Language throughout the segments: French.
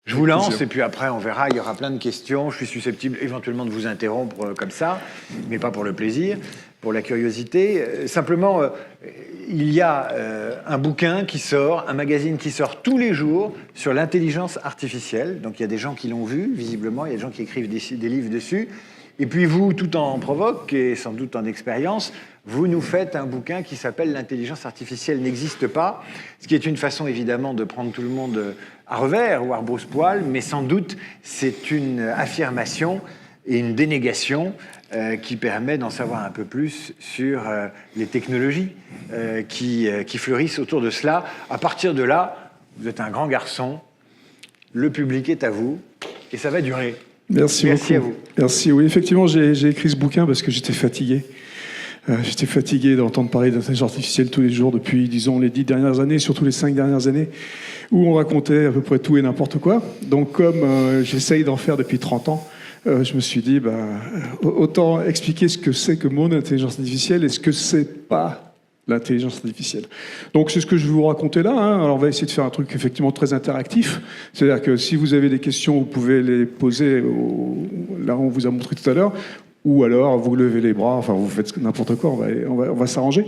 Je vous lance et puis après on verra, il y aura plein de questions. Je suis susceptible éventuellement de vous interrompre comme ça, mais pas pour le plaisir, pour la curiosité. Simplement, il y a un bouquin qui sort, un magazine qui sort tous les jours sur l'intelligence artificielle. Donc il y a des gens qui l'ont vu, visiblement, il y a des gens qui écrivent des livres dessus. Et puis vous, tout en provoque et sans doute en expérience, vous nous faites un bouquin qui s'appelle « L'intelligence artificielle n'existe pas », ce qui est une façon évidemment de prendre tout le monde à revers ou à rebrousse-poil, mais sans doute c'est une affirmation et une dénégation qui permet d'en savoir un peu plus sur les technologies qui fleurissent autour de cela. À partir de là, vous êtes un grand garçon, le public est à vous et ça va durer. Merci beaucoup. À vous. Merci. Oui, effectivement, j'ai écrit ce bouquin parce que j'étais fatigué. J'étais fatigué d'entendre parler d'intelligence artificielle tous les jours depuis, disons, les 10 dernières années, surtout les 5 dernières années, où on racontait à peu près tout et n'importe quoi. Donc, comme j'essaye d'en faire depuis 30 ans, je me suis dit, autant expliquer ce que c'est que mon intelligence artificielle et ce que c'est pas l'intelligence artificielle. Donc c'est ce que je vais vous raconter là. Alors on va essayer de faire un truc effectivement très interactif. C'est-à-dire que si vous avez des questions, vous pouvez les poser là où on vous a montré tout à l'heure, ou alors vous levez les bras, enfin vous faites n'importe quoi, on va s'arranger.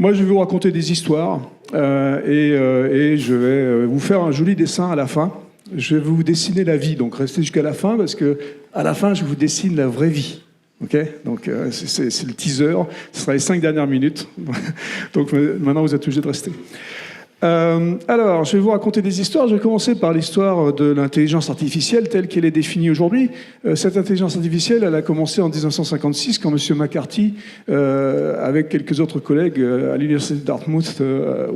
Moi je vais vous raconter des histoires et je vais vous faire un joli dessin à la fin. Je vais vous dessiner la vie, donc restez jusqu'à la fin parce que à la fin je vous dessine la vraie vie. Ok, donc c'est le teaser, ce sera les 5 dernières minutes. Donc maintenant vous êtes obligés de rester. Alors, je vais vous raconter des histoires. Je vais commencer par l'histoire de l'intelligence artificielle telle qu'elle est définie aujourd'hui. Cette intelligence artificielle, elle a commencé en 1956 quand M. McCarthy, avec quelques autres collègues à l'université de Dartmouth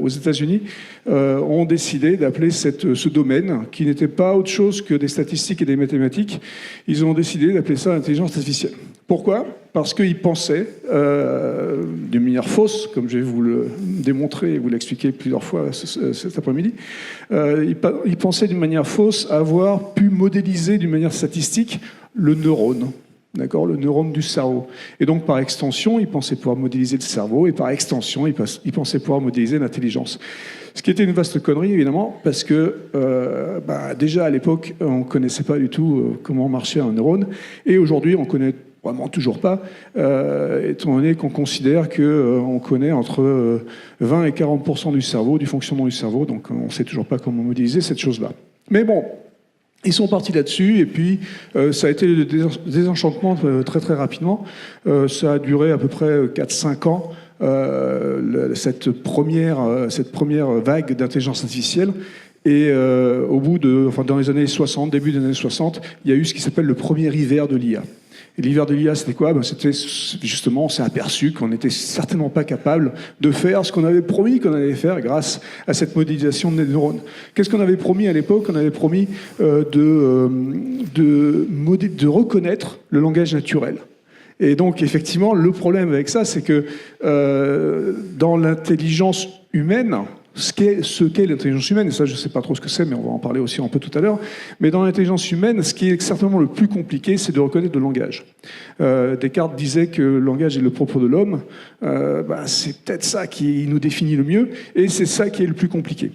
aux États-Unis, ont décidé d'appeler ce domaine, qui n'était pas autre chose que des statistiques et des mathématiques, ils ont décidé d'appeler ça l'intelligence artificielle. Pourquoi ? Parce qu'ils pensaient, d'une manière fausse, comme je vais vous le démontrer et vous l'expliquer plusieurs fois cet après-midi, ils pensaient d'une manière fausse avoir pu modéliser d'une manière statistique le neurone. D'accord, le neurone du cerveau. Et donc, par extension, ils pensaient pouvoir modéliser le cerveau, et par extension, ils pensaient pouvoir modéliser l'intelligence. Ce qui était une vaste connerie, évidemment, parce que déjà à l'époque, on ne connaissait pas du tout comment marchait un neurone, et aujourd'hui, on connaît vraiment toujours pas, étant donné qu'on considère qu'on connaît entre 20 et 40% du cerveau, du fonctionnement du cerveau, donc on ne sait toujours pas comment modéliser cette chose-là. Mais bon, ils sont partis là-dessus, et puis ça a été le désenchantement très très rapidement. Ça a duré à peu près 4-5 ans, cette première vague d'intelligence artificielle. Et au bout dans les années 60, début des années 60, il y a eu ce qui s'appelle le premier hiver de l'IA. Et l'hiver de l'IA, c'était quoi ? C'était justement, on s'est aperçu qu'on n'était certainement pas capable de faire ce qu'on avait promis qu'on allait faire grâce à cette modélisation des neurones. Qu'est-ce qu'on avait promis à l'époque ? On avait promis de reconnaître le langage naturel. Et donc, effectivement, le problème avec ça, c'est que dans l'intelligence humaine, ce qu'est l'intelligence humaine, et ça je ne sais pas trop ce que c'est, mais on va en parler aussi un peu tout à l'heure, mais dans l'intelligence humaine, ce qui est certainement le plus compliqué, c'est de reconnaître le langage. Descartes disait que le langage est le propre de l'homme, c'est peut-être ça qui nous définit le mieux, et c'est ça qui est le plus compliqué.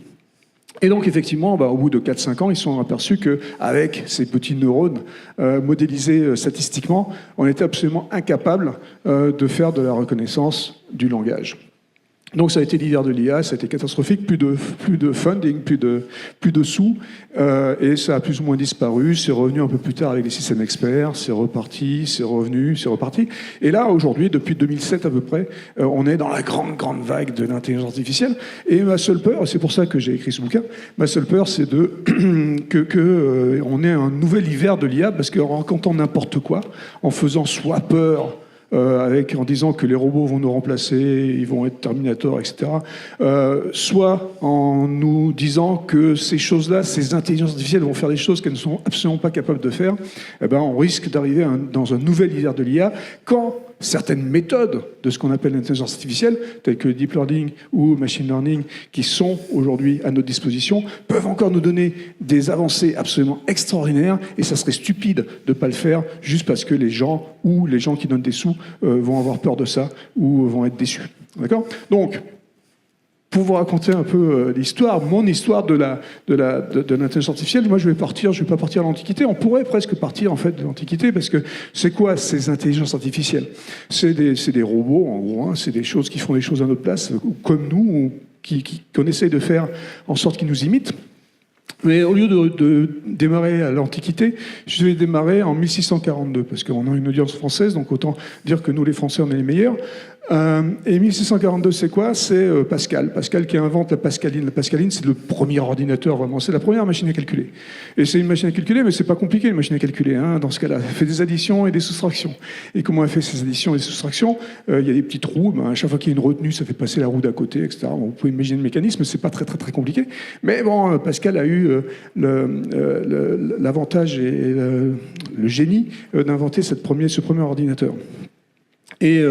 Et donc, effectivement, au bout de 4-5 ans, ils se sont aperçus qu'avec ces petits neurones modélisés statistiquement, on était absolument incapable de faire de la reconnaissance du langage. Donc ça a été l'hiver de l'IA, ça a été catastrophique, plus de funding, plus de sous, et ça a plus ou moins disparu, c'est revenu un peu plus tard avec les systèmes experts, c'est reparti, c'est revenu, c'est reparti. Et là, aujourd'hui, depuis 2007 à peu près, on est dans la grande vague de l'intelligence artificielle, et ma seule peur, et c'est pour ça que j'ai écrit ce bouquin, ma seule peur c'est qu'on ait un nouvel hiver de l'IA, parce qu'en racontant n'importe quoi, en faisant soit peur, en disant que les robots vont nous remplacer, ils vont être Terminator, etc. Soit en nous disant que ces choses-là, ces intelligences artificielles vont faire des choses qu'elles ne sont absolument pas capables de faire, on risque d'arriver dans un nouvel hiver de l'IA quand certaines méthodes de ce qu'on appelle l'intelligence artificielle, telles que le deep learning ou machine learning, qui sont aujourd'hui à notre disposition, peuvent encore nous donner des avancées absolument extraordinaires, et ça serait stupide de ne pas le faire juste parce que les gens qui donnent des sous vont avoir peur de ça ou vont être déçus. D'accord ? Donc, pour vous raconter un peu l'histoire, mon histoire de l'intelligence artificielle, moi je vais pas partir à l'Antiquité. On pourrait presque partir en fait de l'Antiquité, parce que c'est quoi ces intelligences artificielles? C'est des robots en gros, hein, c'est des choses qui font des choses à notre place, comme nous, ou qu'on essaye de faire en sorte qu'ils nous imitent. Mais au lieu de démarrer à l'Antiquité, je vais démarrer en 1642, parce qu'on a une audience française, donc autant dire que nous, les Français, on est les meilleurs. Et 1642, c'est quoi? C'est Pascal. Pascal qui invente la Pascaline. La Pascaline, c'est le premier ordinateur, vraiment. C'est la première machine à calculer. Et c'est une machine à calculer, mais c'est pas compliqué, une machine à calculer, hein, dans ce cas-là. Elle fait des additions et des soustractions. Et comment elle fait ces additions et des soustractions? Il y a des petits trous. À chaque fois qu'il y a une retenue, ça fait passer la roue d'à côté, etc. Bon, vous pouvez imaginer le mécanisme, c'est pas très, très, très compliqué. Mais bon, Pascal a eu l'avantage et le génie d'inventer ce premier ordinateur. Et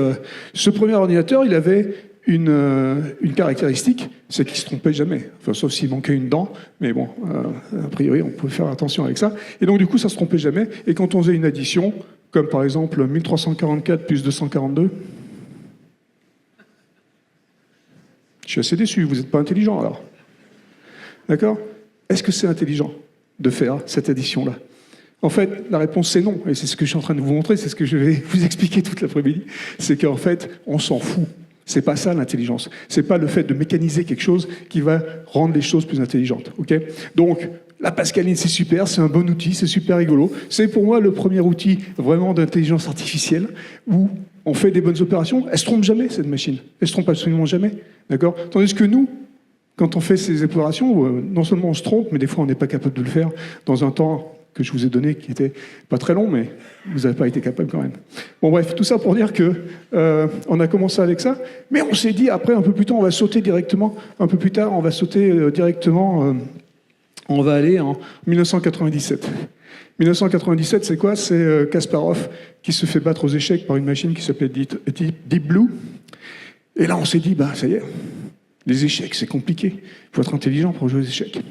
ce premier ordinateur, il avait une caractéristique, c'est qu'il ne se trompait jamais. Enfin, sauf s'il manquait une dent, mais bon, a priori, on pouvait faire attention avec ça. Et donc, du coup, ça ne se trompait jamais. Et quand on faisait une addition, comme par exemple 1344 plus 242, je suis assez déçu, vous n'êtes pas intelligent alors. D'accord? Est-ce que c'est intelligent de faire cette addition-là? En fait, la réponse c'est non, et c'est ce que je suis en train de vous montrer, c'est ce que je vais vous expliquer toute l'après-midi. C'est qu'en fait, on s'en fout. C'est pas ça l'intelligence. C'est pas le fait de mécaniser quelque chose qui va rendre les choses plus intelligentes. Okay? Donc, la Pascaline, c'est super, c'est un bon outil, c'est super rigolo. C'est pour moi le premier outil vraiment d'intelligence artificielle où on fait des bonnes opérations. Elle se trompe jamais, cette machine. Elle se trompe absolument jamais. D'accord? Tandis que nous, quand on fait ces opérations, non seulement on se trompe, mais des fois on n'est pas capable de le faire dans un temps que je vous ai donné, qui était pas très long, mais vous n'avez pas été capable quand même. Bon bref, tout ça pour dire que on a commencé avec ça, mais on s'est dit après, un peu plus tard, on va sauter directement, un peu plus tard, on va sauter directement, on va aller en 1997. 1997, c'est quoi? C'est Kasparov qui se fait battre aux échecs par une machine qui s'appelait Deep Blue. Et là, on s'est dit, bah ça y est, les échecs, c'est compliqué. Il faut être intelligent pour jouer aux échecs.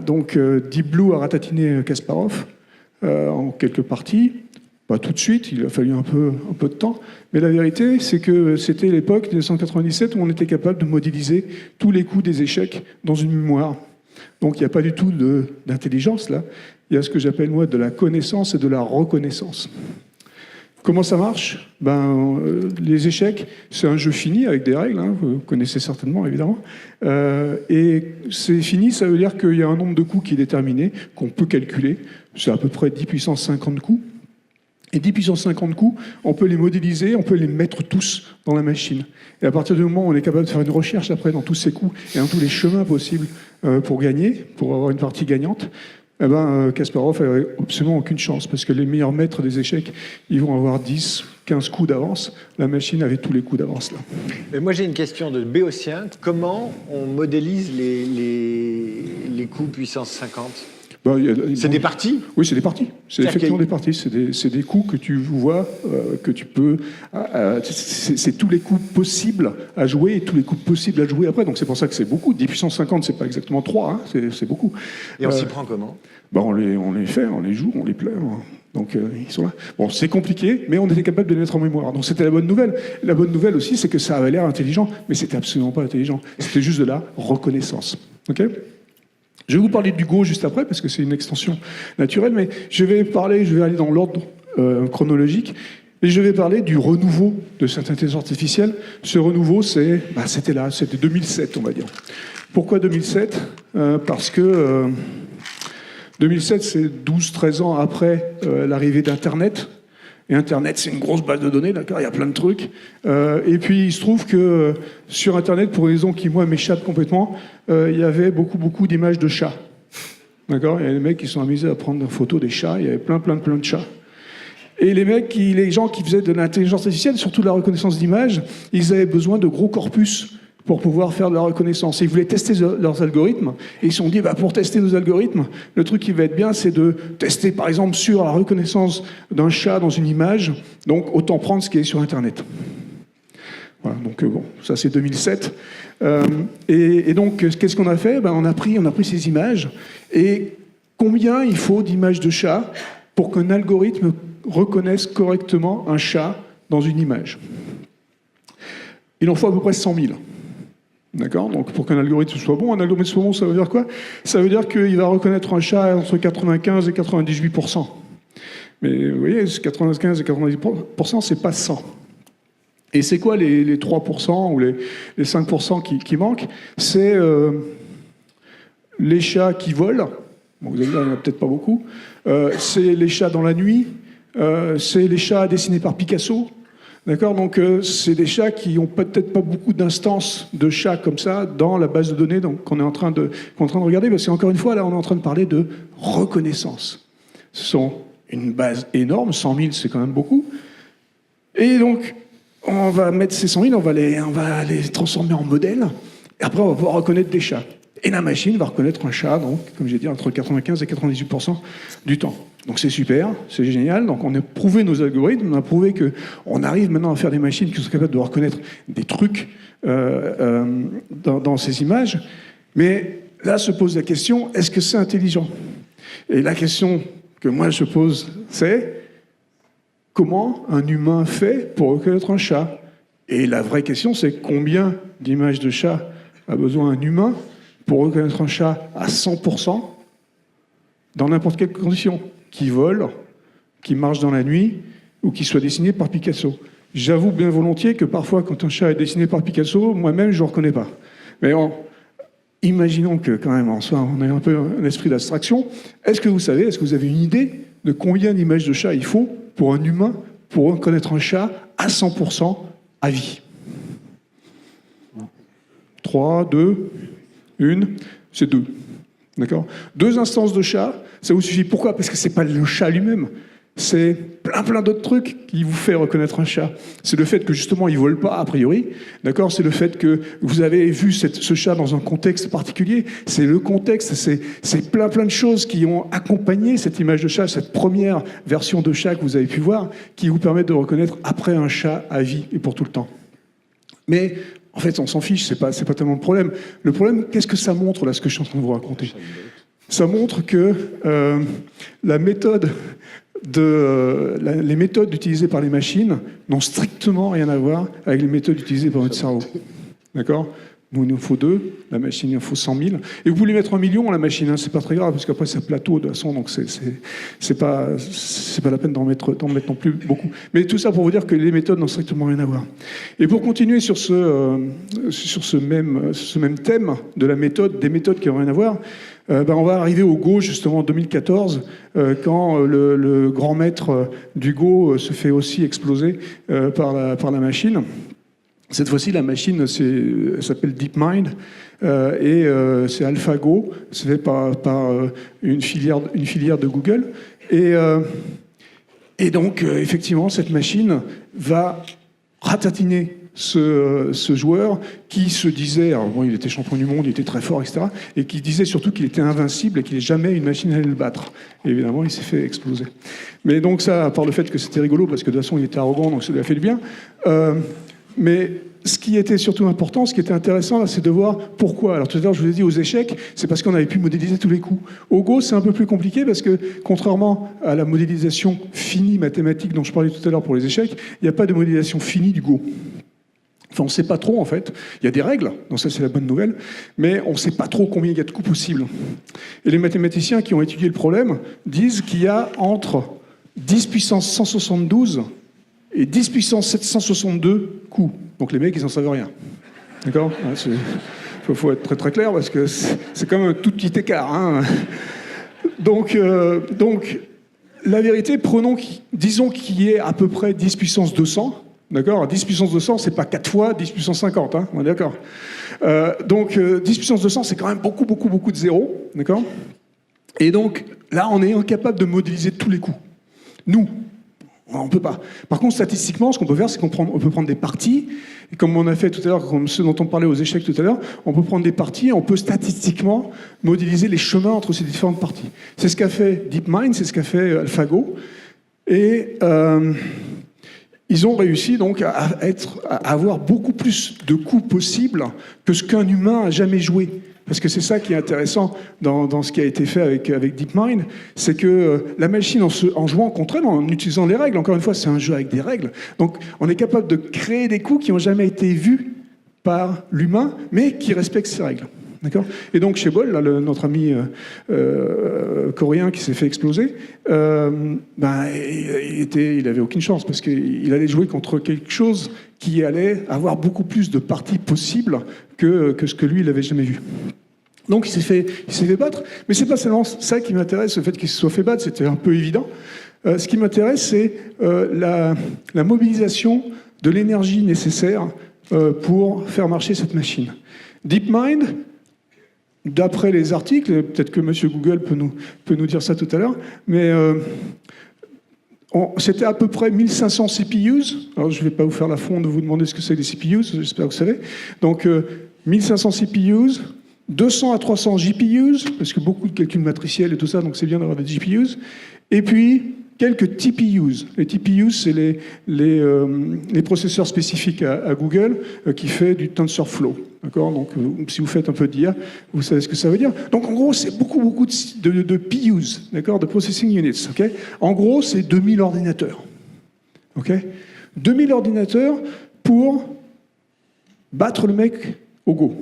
Donc Deep Blue a ratatiné Kasparov en quelques parties, pas tout de suite, il a fallu un peu de temps, mais la vérité c'est que c'était l'époque 1997 où on était capable de modéliser tous les coups des échecs dans une mémoire. Donc il n'y a pas du tout d'intelligence là, il y a ce que j'appelle moi de la connaissance et de la reconnaissance. Comment ça marche? Les échecs, c'est un jeu fini avec des règles, hein, vous connaissez certainement évidemment. Et c'est fini, ça veut dire qu'il y a un nombre de coups qui est déterminé, qu'on peut calculer. C'est à peu près 10 puissance 50 coups. Et 10 puissance 50 coups, on peut les modéliser, on peut les mettre tous dans la machine. Et à partir du moment où on est capable de faire une recherche après dans tous ces coups et dans tous les chemins possibles pour gagner, pour avoir une partie gagnante, Kasparov n'avait absolument aucune chance, parce que les meilleurs maîtres des échecs, ils vont avoir 10, 15 coups d'avance. La machine avait tous les coups d'avance là. Mais moi j'ai une question de béotien. Comment on modélise les coups puissance 50? C'est des parties? Oui, c'est des parties. C'est effectivement des parties. C'est des coups que tu vois, que tu peux... c'est tous les coups possibles à jouer et tous les coups possibles à jouer après. Donc c'est pour ça que c'est beaucoup. 10 puissance 50, c'est pas exactement 3, hein, c'est beaucoup. Et on s'y prend comment? On les fait, on les joue, on les pleure. Donc ils sont là. Bon, c'est compliqué, mais on était capable de les mettre en mémoire. Donc c'était la bonne nouvelle. La bonne nouvelle aussi, c'est que ça avait l'air intelligent, mais c'était absolument pas intelligent. C'était juste de la reconnaissance. Ok ? Je vais vous parler du Go juste après, parce que c'est une extension naturelle, mais je vais aller dans l'ordre chronologique, et je vais parler du renouveau de cette intelligence artificielle. Ce renouveau, c'était 2007, on va dire. Pourquoi 2007 ? Parce que 2007, c'est 12-13 ans après l'arrivée d'Internet. Et Internet, c'est une grosse base de données, d'accord, il y a plein de trucs. Et puis, il se trouve que sur Internet, pour une raison qui, moi, m'échappe complètement, il y avait beaucoup d'images de chats. D'accord ? Il y a des mecs qui sont amusés à prendre des photos des chats, il y avait plein de chats. Et les gens qui faisaient de l'intelligence artificielle, surtout de la reconnaissance d'images, ils avaient besoin de gros corpus pour pouvoir faire de la reconnaissance. Et ils voulaient tester leurs algorithmes. Et ils se sont dit, pour tester nos algorithmes, le truc qui va être bien, c'est de tester, par exemple, sur la reconnaissance d'un chat dans une image. Donc, autant prendre ce qui est sur Internet. Voilà, donc ça c'est 2007. Et donc, qu'est-ce qu'on a fait ? On a pris ces images. Et combien il faut d'images de chats pour qu'un algorithme reconnaisse correctement un chat dans une image ? Il en faut à peu près 100 000. D'accord? Donc pour qu'un algorithme soit bon, ça veut dire quoi? Ça veut dire qu'il va reconnaître un chat entre 95 et 98%. Mais vous voyez, 95 et 98%, c'est pas 100. Et c'est quoi les 3% ou les 5% qui manquent? C'est les chats qui volent. Bon, vous allez dire, il n'y en a peut-être pas beaucoup. C'est les chats dans la nuit. C'est les chats dessinés par Picasso. D'accord? Donc, c'est des chats qui n'ont peut-être pas beaucoup d'instances de chats comme ça dans la base de données qu'on est en train de regarder. Parce qu'encore une fois, là, on est en train de parler de reconnaissance. Ce sont une base énorme. 100 000, c'est quand même beaucoup. Et donc, on va mettre ces 100 000, on va les transformer en modèles. Et après, on va pouvoir reconnaître des chats. Et la machine va reconnaître un chat, donc, comme j'ai dit, entre 95 et 98% du temps. Donc c'est super, c'est génial. Donc on a prouvé nos algorithmes, on a prouvé qu'on arrive maintenant à faire des machines qui sont capables de reconnaître des trucs dans ces images. Mais là se pose la question, est-ce que c'est intelligent? Et la question que moi je pose, c'est comment un humain fait pour reconnaître un chat? Et la vraie question, c'est combien d'images de chat a besoin un humain pour reconnaître un chat à 100% dans n'importe quelle condition, qui vole, qui marche dans la nuit ou qui soit dessiné par Picasso. J'avoue bien volontiers que parfois, quand un chat est dessiné par Picasso, moi-même, je ne le reconnais pas. Mais imaginons que quand même, en soi, on ait un peu un esprit d'abstraction. Est-ce que vous avez une idée de combien d'images de chat il faut pour un humain pour reconnaître un chat à 100% à vie? 3, 2... Une, c'est 2. D'accord? 2 instances de chat, ça vous suffit. Pourquoi? Parce que c'est pas le chat lui-même. C'est plein d'autres trucs qui vous fait reconnaître un chat. C'est le fait que justement il vole pas a priori. D'accord? C'est le fait que vous avez vu ce chat dans un contexte particulier. C'est le contexte. C'est plein de choses qui ont accompagné cette image de chat, cette première version de chat que vous avez pu voir, qui vous permettent de reconnaître après un chat à vie et pour tout le temps. Mais en fait, on s'en fiche, c'est pas tellement le problème. Le problème, qu'est-ce que ça montre, là, ce que je suis en train de vous raconter? Ça montre que les méthodes utilisées par les machines n'ont strictement rien à voir avec les méthodes utilisées par notre cerveau. D'accord? Nous, il nous faut 2, la machine, il en faut 100 000. Et vous voulez mettre 1 million, la machine, hein, c'est pas très grave, parce qu'après, ça plateau de toute façon, donc c'est pas la peine d'en mettre non plus beaucoup. Mais tout ça pour vous dire que les méthodes n'ont strictement rien à voir. Et pour continuer sur ce même thème de la méthode, des méthodes qui n'ont rien à voir, on va arriver au Go, justement, en 2014, quand le grand maître du Go se fait aussi exploser par la machine. Cette fois-ci, la machine s'appelle DeepMind et c'est AlphaGo, c'est fait par une filière de Google. Et donc, effectivement, cette machine va ratatiner ce joueur qui se disait, alors bon, il était champion du monde, il était très fort, etc., et qui disait surtout qu'il était invincible et qu'il jamais une machine allait le battre. Et évidemment, il s'est fait exploser. Mais donc ça, à part le fait que c'était rigolo, parce que de toute façon, il était arrogant, donc ça lui a fait du bien. Mais ce qui était surtout important, ce qui était intéressant, là, c'est de voir pourquoi. Alors tout à l'heure, je vous ai dit aux échecs, c'est parce qu'on avait pu modéliser tous les coups. Au Go, c'est un peu plus compliqué parce que, contrairement à la modélisation finie mathématique dont je parlais tout à l'heure pour les échecs, il n'y a pas de modélisation finie du Go. Enfin, on ne sait pas trop, en fait. Il y a des règles, donc ça, c'est la bonne nouvelle, mais on ne sait pas trop combien il y a de coups possibles. Et les mathématiciens qui ont étudié le problème disent qu'il y a entre 10 puissance 172 et 10 puissance 762 coups. Donc les mecs, ils n'en savent rien. D'accord? Il faut être très très clair parce que c'est quand même un tout petit écart. Hein. Donc, la vérité, disons qu'il y ait à peu près 10 puissance 200. D'accord? 10 puissance 200, c'est pas 4 fois 10 puissance 50. Hein, on est d'accord? 10 puissance 200, c'est quand même beaucoup de zéros. D'accord? Et donc, là, on est incapable de modéliser tous les coups. Nous. On ne peut pas. Par contre, statistiquement, ce qu'on peut faire, c'est qu'on peut prendre des parties, et comme on a fait tout à l'heure, comme ceux dont on parlait aux échecs tout à l'heure, on peut prendre des parties et on peut statistiquement modéliser les chemins entre ces différentes parties. C'est ce qu'a fait DeepMind, c'est ce qu'a fait AlphaGo. Et ils ont réussi donc à avoir beaucoup plus de coups possibles que ce qu'un humain a jamais joué. Parce que c'est ça qui est intéressant dans ce qui a été fait avec DeepMind, c'est que la machine, en jouant contre elle, en utilisant les règles, encore une fois, c'est un jeu avec des règles, donc on est capable de créer des coups qui n'ont jamais été vus par l'humain, mais qui respecte ses règles. D'accord ? Et donc chez Ball, là, notre ami coréen qui s'est fait exploser, il avait aucune chance parce qu'il allait jouer contre quelque chose qui allait avoir beaucoup plus de parties possibles que ce que lui, il n'avait jamais vu. Donc il s'est fait battre, mais c'est pas seulement ça qui m'intéresse, le fait qu'il se soit fait battre, c'était un peu évident. Ce qui m'intéresse, c'est la mobilisation de l'énergie nécessaire pour faire marcher cette machine. DeepMind, d'après les articles, peut-être que Monsieur Google peut nous dire ça tout à l'heure, mais c'était à peu près 1500 CPUs. Alors je ne vais pas vous faire l'affront de vous demander ce que c'est des CPUs, j'espère que vous savez. Donc 1500 CPUs, 200 à 300 GPUs, parce que beaucoup de calculs matriciels et tout ça, donc c'est bien d'avoir des GPUs. Et puis quelques TPUs. Les TPUs, c'est les processeurs spécifiques à Google qui fait du TensorFlow. D'accord ? Donc, si vous faites un peu d'IA, vous savez ce que ça veut dire. Donc, en gros, c'est beaucoup de PUs, d'accord ? De Processing Units. Okay ? En gros, c'est 2000 ordinateurs. Okay ? 2000 ordinateurs pour battre le mec au Go.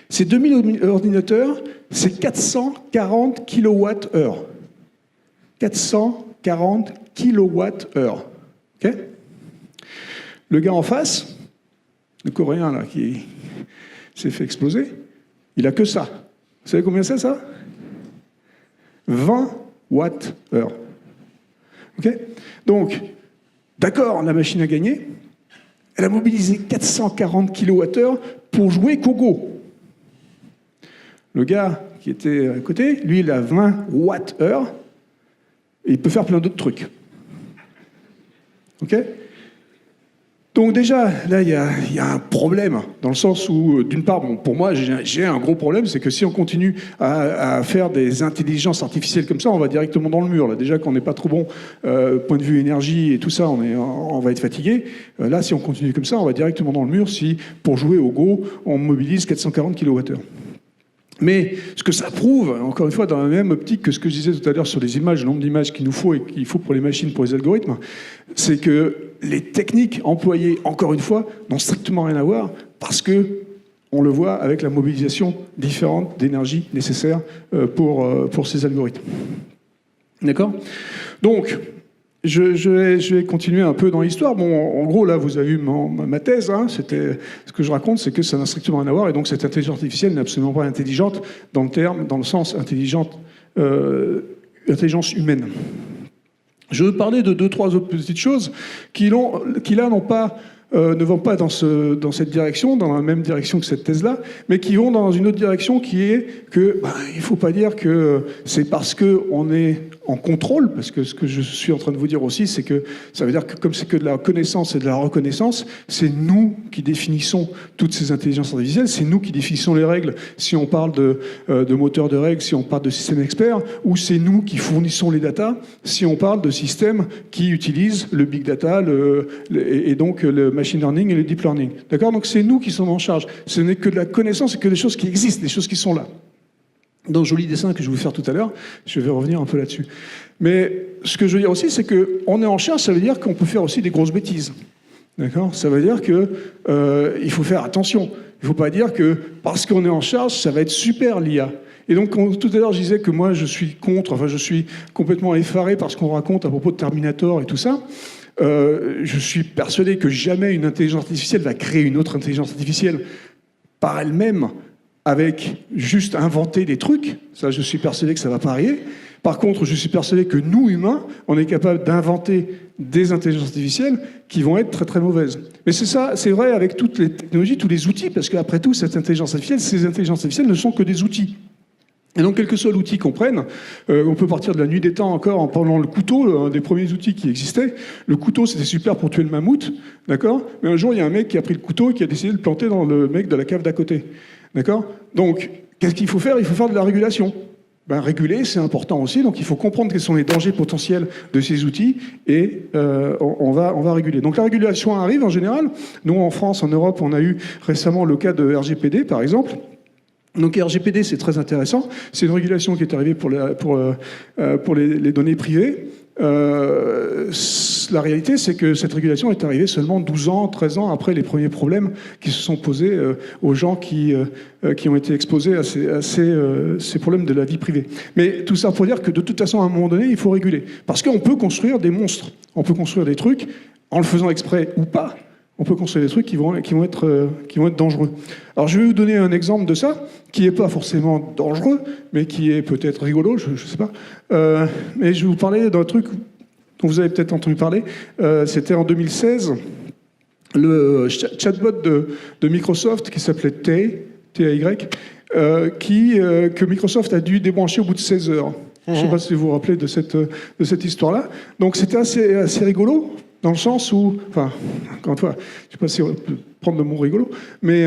Ces 2000 ordinateurs, c'est 440 kWh. 440 kWh. Okay ? Le gars en face, le Coréen là, qui s'est fait exploser, il a que ça. Vous savez combien c'est ça ? 20 Wh. Okay ? Donc, d'accord, la machine a gagné. Elle a mobilisé 440 kWh pour jouer qu'au Go. Le gars qui était à côté, lui, il a 20 Wh. Et il peut faire plein d'autres trucs. OK ? Donc déjà, là, il y a un problème, dans le sens où, d'une part, bon, pour moi, j'ai un gros problème, c'est que si on continue à faire des intelligences artificielles comme ça, on va directement dans le mur. Là. Déjà qu'on n'est pas trop bon, point de vue énergie et tout ça, on va être fatigué. Là, si on continue comme ça, on va directement dans le mur si, pour jouer au Go, on mobilise 440 kWh. Mais ce que ça prouve, encore une fois, dans la même optique que ce que je disais tout à l'heure sur les images, le nombre d'images qu'il nous faut et qu'il faut pour les machines, pour les algorithmes, c'est que les techniques employées, encore une fois, n'ont strictement rien à voir parce que on le voit avec la mobilisation différente d'énergie nécessaire pour ces algorithmes. D'accord ? Donc, je vais continuer un peu dans l'histoire. Bon, en gros, là, vous avez vu ma thèse. Hein, ce que je raconte, c'est que ça n'a strictement rien à voir. Et donc, cette intelligence artificielle n'est absolument pas intelligente dans le sens intelligence humaine. Je veux parler de 2-3 autres petites choses qui là, ne vont pas dans cette direction, dans la même direction que cette thèse-là, mais qui vont dans une autre direction qui est que il ne faut pas dire que c'est parce qu'on est en contrôle, parce que ce que je suis en train de vous dire aussi, c'est que ça veut dire que comme c'est que de la connaissance et de la reconnaissance, c'est nous qui définissons toutes ces intelligences artificielles, c'est nous qui définissons les règles, si on parle de moteurs de règles, si on parle de systèmes experts, ou c'est nous qui fournissons les datas, si on parle de systèmes qui utilisent le big data et donc le machine learning et le deep learning. D'accord ? Donc c'est nous qui sommes en charge. Ce n'est que de la connaissance et que des choses qui existent, des choses qui sont là. Dans le joli dessin que je vais vous faire tout à l'heure, je vais revenir un peu là-dessus. Mais ce que je veux dire aussi, c'est qu'on est en charge, ça veut dire qu'on peut faire aussi des grosses bêtises. D'accord ? Ça veut dire qu'il faut faire attention. Il ne faut pas dire que parce qu'on est en charge, ça va être super l'IA. Et donc, tout à l'heure, je disais que moi, je suis complètement effaré par ce qu'on raconte à propos de Terminator et tout ça. Je suis persuadé que jamais une intelligence artificielle va créer une autre intelligence artificielle par elle-même avec juste inventer des trucs. Ça, je suis persuadé que ça ne va pas arriver. Par contre, je suis persuadé que nous, humains, on est capable d'inventer des intelligences artificielles qui vont être très très mauvaises. Mais c'est ça, c'est vrai avec toutes les technologies, tous les outils, parce qu'après tout, ces intelligences artificielles ne sont que des outils. Et donc, quel que soit l'outil qu'on prenne, on peut partir de la nuit des temps encore en parlant le couteau, un des premiers outils qui existait. Le couteau, c'était super pour tuer le mammouth, d'accord ? Mais un jour, il y a un mec qui a pris le couteau et qui a décidé de le planter dans le mec de la cave d'à côté, d'accord ? Donc, qu'est-ce qu'il faut faire ? Il faut faire de la régulation. Réguler, c'est important aussi, donc il faut comprendre quels sont les dangers potentiels de ces outils et on va réguler. Donc la régulation arrive en général. Nous, en France, en Europe, on a eu récemment le cas de RGPD, par exemple. Donc RGPD, c'est très intéressant. C'est une régulation qui est arrivée pour les données privées. La réalité, c'est que cette régulation est arrivée seulement 12 ans, 13 ans après les premiers problèmes qui se sont posés aux gens qui ont été exposés à ces problèmes de la vie privée. Mais tout ça pour dire que de toute façon, à un moment donné, il faut réguler. Parce qu'on peut construire des monstres. On peut construire des trucs, en le faisant exprès ou pas, on peut construire des trucs qui vont être dangereux. Alors je vais vous donner un exemple de ça, qui n'est pas forcément dangereux, mais qui est peut-être rigolo, je ne sais pas. Mais je vais vous parler d'un truc dont vous avez peut-être entendu parler. C'était en 2016, le chatbot de Microsoft qui s'appelait T-A-Y, que Microsoft a dû débrancher au bout de 16 heures. Je ne sais pas si vous vous rappelez de cette histoire-là. Donc c'était assez rigolo, dans le sens où, enfin, encore une fois, je ne sais pas si on peut prendre le mot rigolo, mais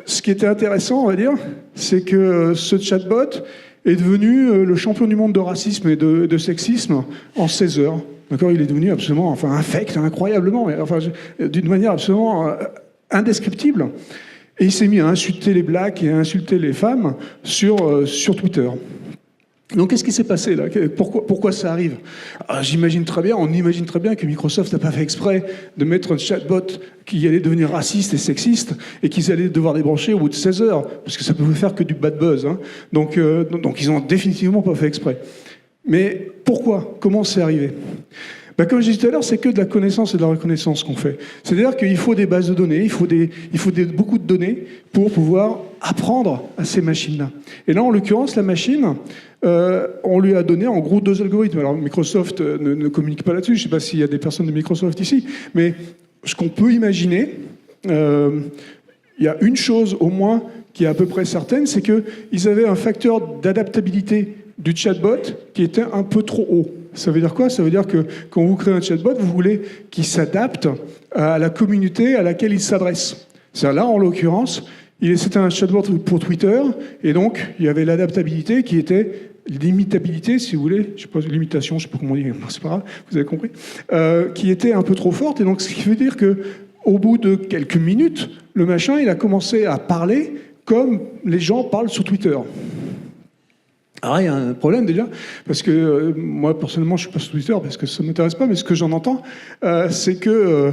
ce qui était intéressant, on va dire, c'est que ce chatbot est devenu le champion du monde de racisme et de sexisme en 16 heures. D'accord, il est devenu absolument, enfin, infect, incroyablement, mais, enfin, d'une manière absolument indescriptible. Et il s'est mis à insulter les blacks et à insulter les femmes sur Twitter. Donc, qu'est-ce qui s'est passé là ? Pourquoi ça arrive ? On imagine très bien que Microsoft n'a pas fait exprès de mettre un chatbot qui allait devenir raciste et sexiste et qu'ils allaient devoir débrancher au bout de 16 heures, parce que ça pouvait faire que du bad buzz. Hein. Donc, ils n'ont définitivement pas fait exprès. Mais pourquoi ? Comment c'est arrivé ? Comme je disais tout à l'heure, c'est que de la connaissance et de la reconnaissance qu'on fait. C'est-à-dire qu'il faut des bases de données, il faut beaucoup de données pour pouvoir apprendre à ces machines-là. Et là, en l'occurrence, la machine, on lui a donné en gros 2 algorithmes. Alors Microsoft ne communique pas là-dessus, je ne sais pas s'il y a des personnes de Microsoft ici, mais ce qu'on peut imaginer, il y a une chose au moins qui est à peu près certaine, c'est qu'ils avaient un facteur d'adaptabilité du chatbot qui était un peu trop haut. Ça veut dire quoi ? Ça veut dire que quand vous créez un chatbot, vous voulez qu'il s'adapte à la communauté à laquelle il s'adresse. Là, en l'occurrence, c'était un chatbot pour Twitter, et donc il y avait l'adaptabilité qui était l'imitabilité, si vous voulez, je sais pas, l'imitation, je sais pas comment on dit, c'est pas grave, vous avez compris, qui était un peu trop forte, et donc ce qui veut dire que au bout de quelques minutes, le machin, il a commencé à parler comme les gens parlent sur Twitter. Alors, il y a un problème déjà, parce que moi, personnellement, je ne suis pas sur Twitter parce que ça ne m'intéresse pas, mais ce que j'en entends, c'est que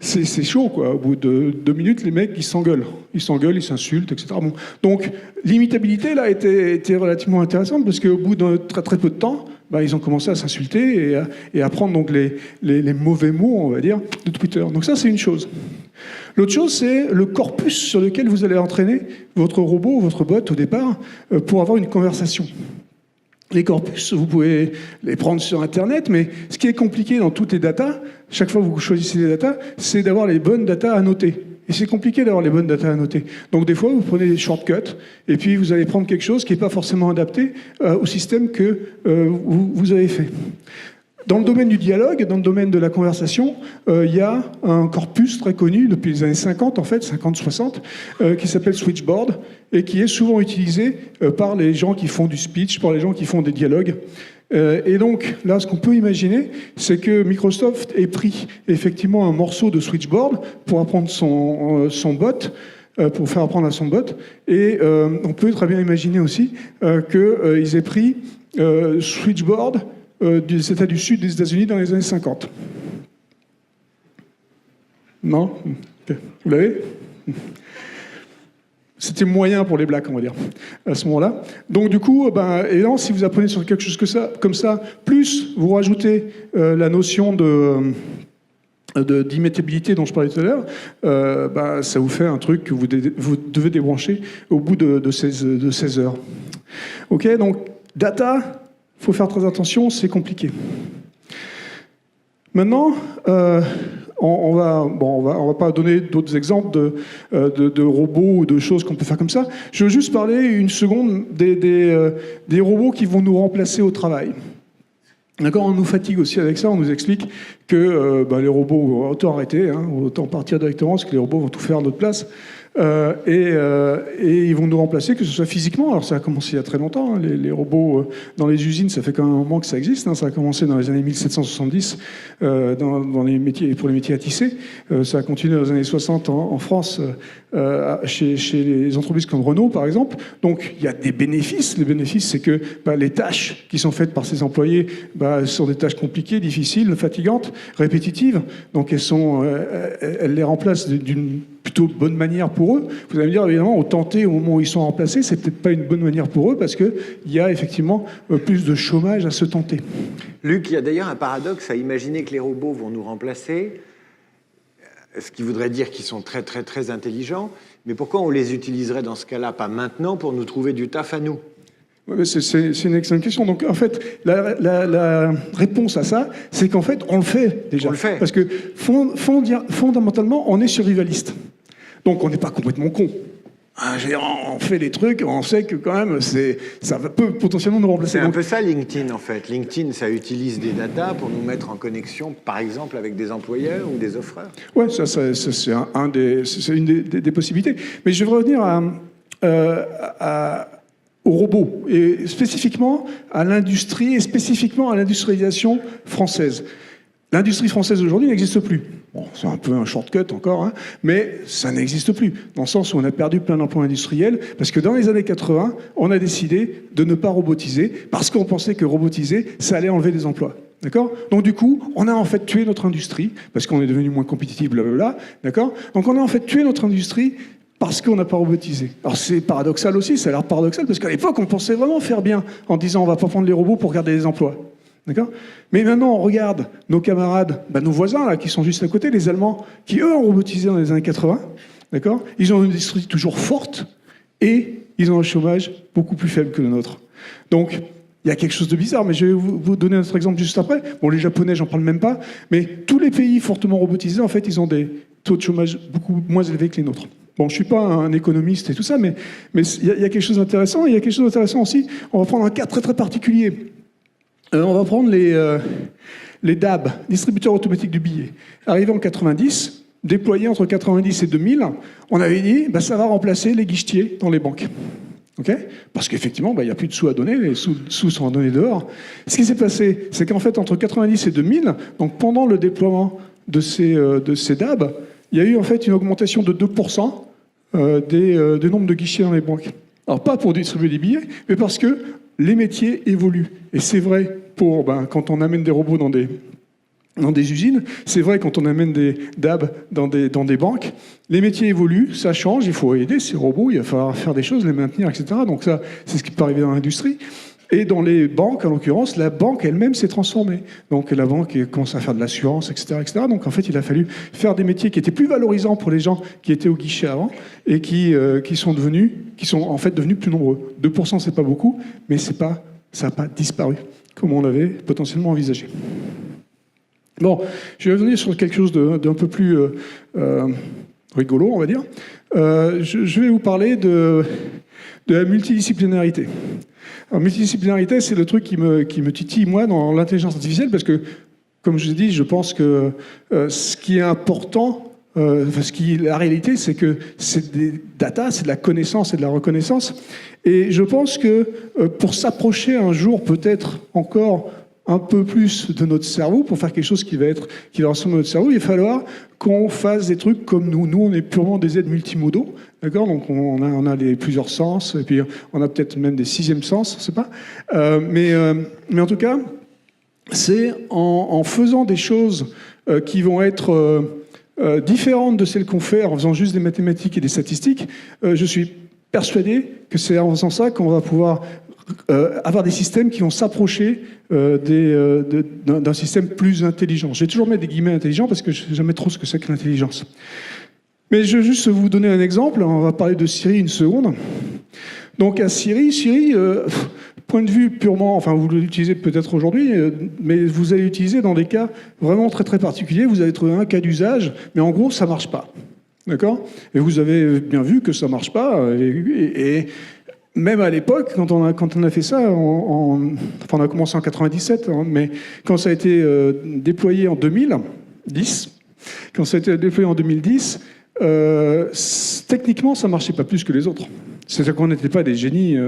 c'est chaud, quoi. Au bout de 2 minutes, les mecs, ils s'engueulent. Ils s'insultent, etc. Bon. Donc, l'imitabilité, là, était relativement intéressante, parce qu'au bout de très, très peu de temps, ils ont commencé à s'insulter et à prendre donc, les mauvais mots, on va dire, de Twitter. Donc ça, c'est une chose. L'autre chose, c'est le corpus sur lequel vous allez entraîner votre robot ou votre bot au départ pour avoir une conversation. Les corpus, vous pouvez les prendre sur Internet, mais ce qui est compliqué dans toutes les datas, chaque fois que vous choisissez des datas, c'est d'avoir les bonnes datas à noter. Et c'est compliqué d'avoir les bonnes datas à noter. Donc des fois, vous prenez des shortcuts, et puis vous allez prendre quelque chose qui n'est pas forcément adapté au système que vous avez fait. Dans le domaine du dialogue, dans le domaine de la conversation, il y a un corpus très connu depuis les années 50, en fait, 50-60, qui s'appelle Switchboard, et qui est souvent utilisé par les gens qui font du speech, par les gens qui font des dialogues. Et donc, là, ce qu'on peut imaginer, c'est que Microsoft ait pris effectivement un morceau de Switchboard pour apprendre son bot, pour faire apprendre à son bot, et on peut très bien imaginer aussi qu'ils aient pris Switchboard des États du Sud des États-Unis dans les années 50. Non ? Vous l'avez ? C'était moyen pour les blacks, on va dire, à ce moment-là. Donc du coup, évidemment, si vous apprenez sur quelque chose comme ça, plus vous rajoutez la notion d'imitabilité dont je parlais tout à l'heure, ça vous fait un truc que vous devez débrancher au bout de 16 heures. Ok, donc data... Il faut faire très attention, c'est compliqué. Maintenant, on va pas donner d'autres exemples de robots ou de choses qu'on peut faire comme ça. Je veux juste parler une seconde des robots qui vont nous remplacer au travail. D'accord, on nous fatigue aussi avec ça, on nous explique que les robots, autant arrêter, hein, autant partir directement, parce que les robots vont tout faire à notre place. Et ils vont nous remplacer, que ce soit physiquement. Alors ça a commencé il y a très longtemps, hein, les robots dans les usines, ça fait quand même un moment que ça existe, hein. Ça a commencé dans les années 1770 dans les métiers, pour les métiers à tisser. Ça a continué dans les années 60 en France, chez les entreprises comme Renault par exemple. Donc il y a des bénéfices. Les bénéfices, c'est que les tâches qui sont faites par ces employés sont des tâches compliquées, difficiles, fatigantes, répétitives. Donc elles les remplacent d'une plutôt bonne manière pour eux. Vous allez me dire, évidemment, au tenter, au moment où ils sont remplacés, c'est peut-être pas une bonne manière pour eux parce qu'il y a effectivement plus de chômage à se tenter. Luc, il y a d'ailleurs un paradoxe à imaginer que les robots vont nous remplacer, ce qui voudrait dire qu'ils sont très, très, très intelligents. Mais pourquoi on les utiliserait dans ce cas-là, pas maintenant, pour nous trouver du taf à nous ? C'est une excellente question. Donc, en fait, la réponse à ça, c'est qu'en fait, on le fait déjà. On le fait. Parce que fondamentalement, on est survivaliste. Donc, on n'est pas complètement con. On fait les trucs, on sait que quand même, ça peut potentiellement nous remplacer. C'est un peu ça LinkedIn, en fait. LinkedIn, ça utilise des datas pour nous mettre en connexion, par exemple, avec des employeurs ou des offreurs. Oui, c'est une des possibilités. Mais je vais revenir aux robots, et spécifiquement à l'industrie, et spécifiquement à l'industrialisation française. L'industrie française aujourd'hui n'existe plus. Bon, c'est un peu un shortcut encore, hein, mais ça n'existe plus, dans le sens où on a perdu plein d'emplois industriels, parce que dans les années 80, on a décidé de ne pas robotiser, parce qu'on pensait que robotiser, ça allait enlever des emplois. D'accord ? Donc du coup, on a en fait tué notre industrie, parce qu'on est devenu moins compétitif, blablabla. D'accord ? Donc on a en fait tué notre industrie parce qu'on n'a pas robotisé. Alors c'est paradoxal aussi, ça a l'air paradoxal, parce qu'à l'époque, on pensait vraiment faire bien, en disant on va pas prendre les robots pour garder les emplois. D'accord ? Mais maintenant, on regarde nos camarades, nos voisins, là, qui sont juste à côté, les Allemands, qui, eux, ont robotisé dans les années 80. D'accord ? Ils ont une industrie toujours forte et ils ont un chômage beaucoup plus faible que le nôtre. Donc, il y a quelque chose de bizarre, mais je vais vous donner un autre exemple juste après. Bon, les Japonais, j'en parle même pas, mais tous les pays fortement robotisés, en fait, ils ont des taux de chômage beaucoup moins élevés que les nôtres. Bon, je ne suis pas un économiste et tout ça, mais il y a quelque chose d'intéressant. Il y a quelque chose d'intéressant aussi. On va prendre un cas très, très particulier. On va prendre les DAB, distributeurs automatiques du billet. Arrivés en 90, déployés entre 90 et 2000, on avait dit ça va remplacer les guichetiers dans les banques. Okay ? Parce qu'effectivement, il n'y a plus de sous à donner, les sous sont à donner dehors. Ce qui s'est passé, c'est qu'en fait, entre 90 et 2000, donc pendant le déploiement de ces DAB, il y a eu en fait une augmentation de 2% des nombres de guichets dans les banques. Alors pas pour distribuer des billets, mais parce que les métiers évoluent. Et c'est vrai quand on amène des robots dans des usines, c'est vrai quand on amène des DAB dans des banques, les métiers évoluent, ça change, il faut aider ces robots, il va falloir faire des choses, les maintenir, etc. Donc ça, c'est ce qui peut arriver dans l'industrie. Et dans les banques, en l'occurrence, la banque elle-même s'est transformée. Donc la banque commence à faire de l'assurance, etc., etc. Donc en fait, il a fallu faire des métiers qui étaient plus valorisants pour les gens qui étaient au guichet avant et qui sont en fait devenus plus nombreux. 2%, c'est pas beaucoup, mais ça n'a pas disparu comme on l'avait potentiellement envisagé. Bon, je vais revenir sur quelque chose d'un peu plus rigolo, on va dire. Je vais vous parler de la multidisciplinarité. Alors, multidisciplinarité, c'est le truc qui me titille, moi, dans l'intelligence artificielle, parce que, comme je l'ai dit, je pense que ce qui est important, la réalité, c'est que c'est des data, c'est de la connaissance et de la reconnaissance. Et je pense que pour s'approcher un jour, peut-être encore un peu plus de notre cerveau, pour faire quelque chose qui va ressembler à notre cerveau, il va falloir qu'on fasse des trucs comme nous. Nous, on est purement des êtres multimodaux, d'accord ? Donc, on a plusieurs sens, et puis on a peut-être même des sixièmes sens, je ne sais pas. Mais en tout cas, c'est en faisant des choses qui vont être différentes de celles qu'on fait en faisant juste des mathématiques et des statistiques. Je suis persuadé que c'est en faisant ça qu'on va pouvoir avoir des systèmes qui vont s'approcher d'un système plus intelligent. Je vais toujours mettre des guillemets intelligents parce que je ne sais jamais trop ce que c'est que l'intelligence. Mais je vais juste vous donner un exemple. On va parler de Siri une seconde. Donc à Siri, point de vue purement, enfin vous l'utilisez peut-être aujourd'hui, mais vous allez l'utiliser dans des cas vraiment très très particuliers. Vous allez trouver un cas d'usage, mais en gros ça ne marche pas. D'accord ? Et vous avez bien vu que ça ne marche pas. Et même à l'époque, quand on a fait ça, enfin, on a commencé en 97, hein, mais quand ça a été déployé en 2010, techniquement, ça marchait pas plus que les autres. C'est-à-dire qu'on n'était pas des génies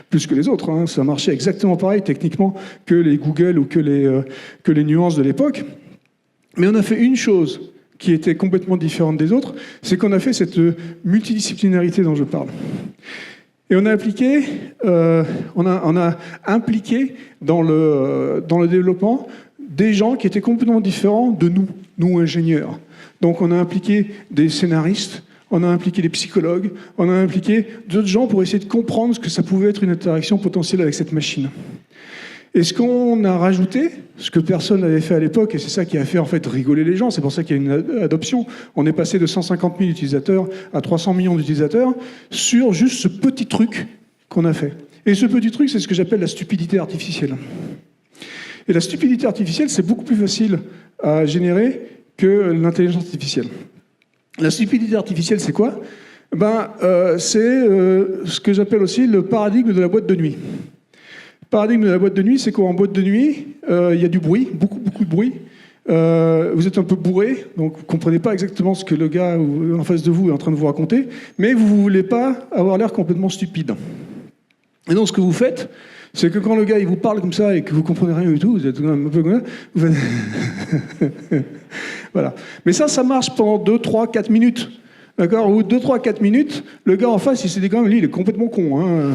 plus que les autres. Hein. Ça marchait exactement pareil techniquement que les Google ou que les nuances de l'époque. Mais on a fait une chose qui était complètement différente des autres, c'est qu'on a fait cette multidisciplinarité dont je parle. Et on a appliqué, on a impliqué dans le développement des gens qui étaient complètement différents de nous ingénieurs. Donc on a impliqué des scénaristes, on a impliqué des psychologues, on a impliqué d'autres gens pour essayer de comprendre ce que ça pouvait être une interaction potentielle avec cette machine. Et ce qu'on a rajouté, ce que personne n'avait fait à l'époque, et c'est ça qui a fait en fait rigoler les gens, c'est pour ça qu'il y a une adoption, on est passé de 150 000 utilisateurs à 300 millions d'utilisateurs sur juste ce petit truc qu'on a fait. Et ce petit truc, c'est ce que j'appelle la stupidité artificielle. Et la stupidité artificielle, c'est beaucoup plus facile à générer que l'intelligence artificielle. La stupidité artificielle, c'est quoi? C'est ce que j'appelle aussi le paradigme de la boîte de nuit. Le paradigme de la boîte de nuit, c'est qu'en boîte de nuit, il y a du bruit, beaucoup de bruit. Vous êtes un peu bourré, donc vous ne comprenez pas exactement ce que le gars en face de vous est en train de vous raconter, mais vous ne voulez pas avoir l'air complètement stupide. Et donc ce que vous faites, c'est que quand le gars il vous parle comme ça et que vous comprenez rien du tout, vous êtes un peu comme ça, vous faites... Voilà. Mais ça marche pendant 2, 3, 4 minutes. D'accord? Au bout de 2, 3, 4 minutes, le gars en face, il s'est dit quand même, lui, il est complètement con. Hein.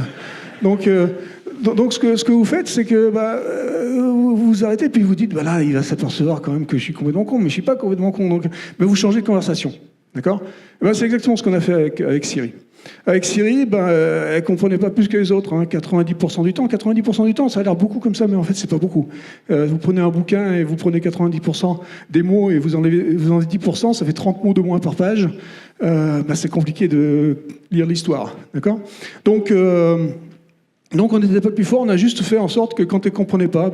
Donc ce que vous faites, c'est que vous vous arrêtez puis vous dites, là, il va s'apercevoir quand même que je suis complètement con, mais je ne suis pas complètement con. Donc, mais vous changez de conversation. D'accord? C'est exactement ce qu'on a fait avec Siri. Avec Siri, elle ne comprenait pas plus que les autres, hein, 90% du temps. 90% du temps, ça a l'air beaucoup comme ça, mais en fait, c'est pas beaucoup. Vous prenez un bouquin et vous prenez 90% des mots et vous enlevez 10%, ça fait 30 mots de moins par page. C'est compliqué de lire l'histoire. D'accord? Donc, on n'était pas plus fort, on a juste fait en sorte que quand elle ne comprenait pas,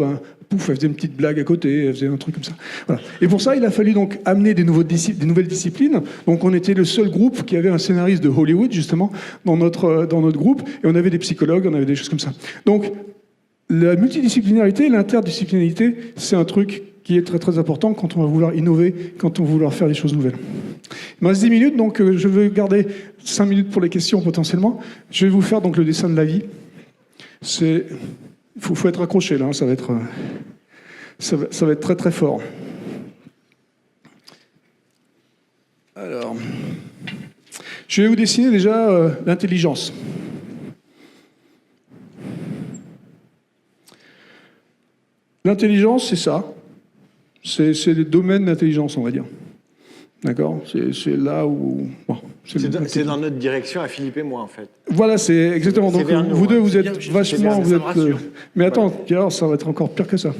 pouf, elle faisait une petite blague à côté, elle faisait un truc comme ça. Voilà. Et pour ça, il a fallu donc amener des nouvelles disciplines. Donc on était le seul groupe qui avait un scénariste de Hollywood, justement, dans notre groupe, et on avait des psychologues, on avait des choses comme ça. Donc la multidisciplinarité, l'interdisciplinarité, c'est un truc qui est très très important quand on va vouloir innover, quand on va vouloir faire des choses nouvelles. Il me reste 10 minutes, donc je vais garder 5 minutes pour les questions potentiellement. Je vais vous faire donc le dessin de la vie. Il faut être accroché là, ça va être très très fort. Alors, je vais vous dessiner déjà l'intelligence. L'intelligence, c'est ça. C'est les domaines d'intelligence, on va dire. D'accord? C'est là où... Bon, c'est dans notre direction à Philippe et moi, en fait. Voilà, c'est exactement. Donc, vous deux, vous êtes vachement... Mais attends, alors, ça va être encore pire que ça.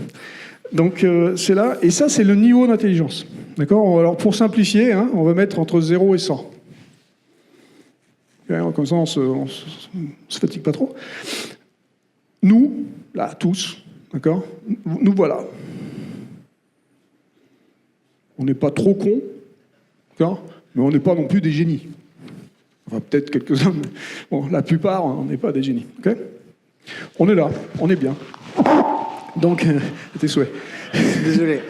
Donc, c'est là. Et ça, c'est le niveau d'intelligence. D'accord? Alors, pour simplifier, hein, on va mettre entre 0 et 100. Okay, comme ça, on se fatigue pas trop. Nous, là, tous, d'accord? Nous voilà. On n'est pas trop cons, mais on n'est pas non plus des génies. Enfin, peut-être quelques-uns, mais bon, la plupart, on n'est pas des génies. Okay, on est là, on est bien. Donc, tes souhaits. Désolé.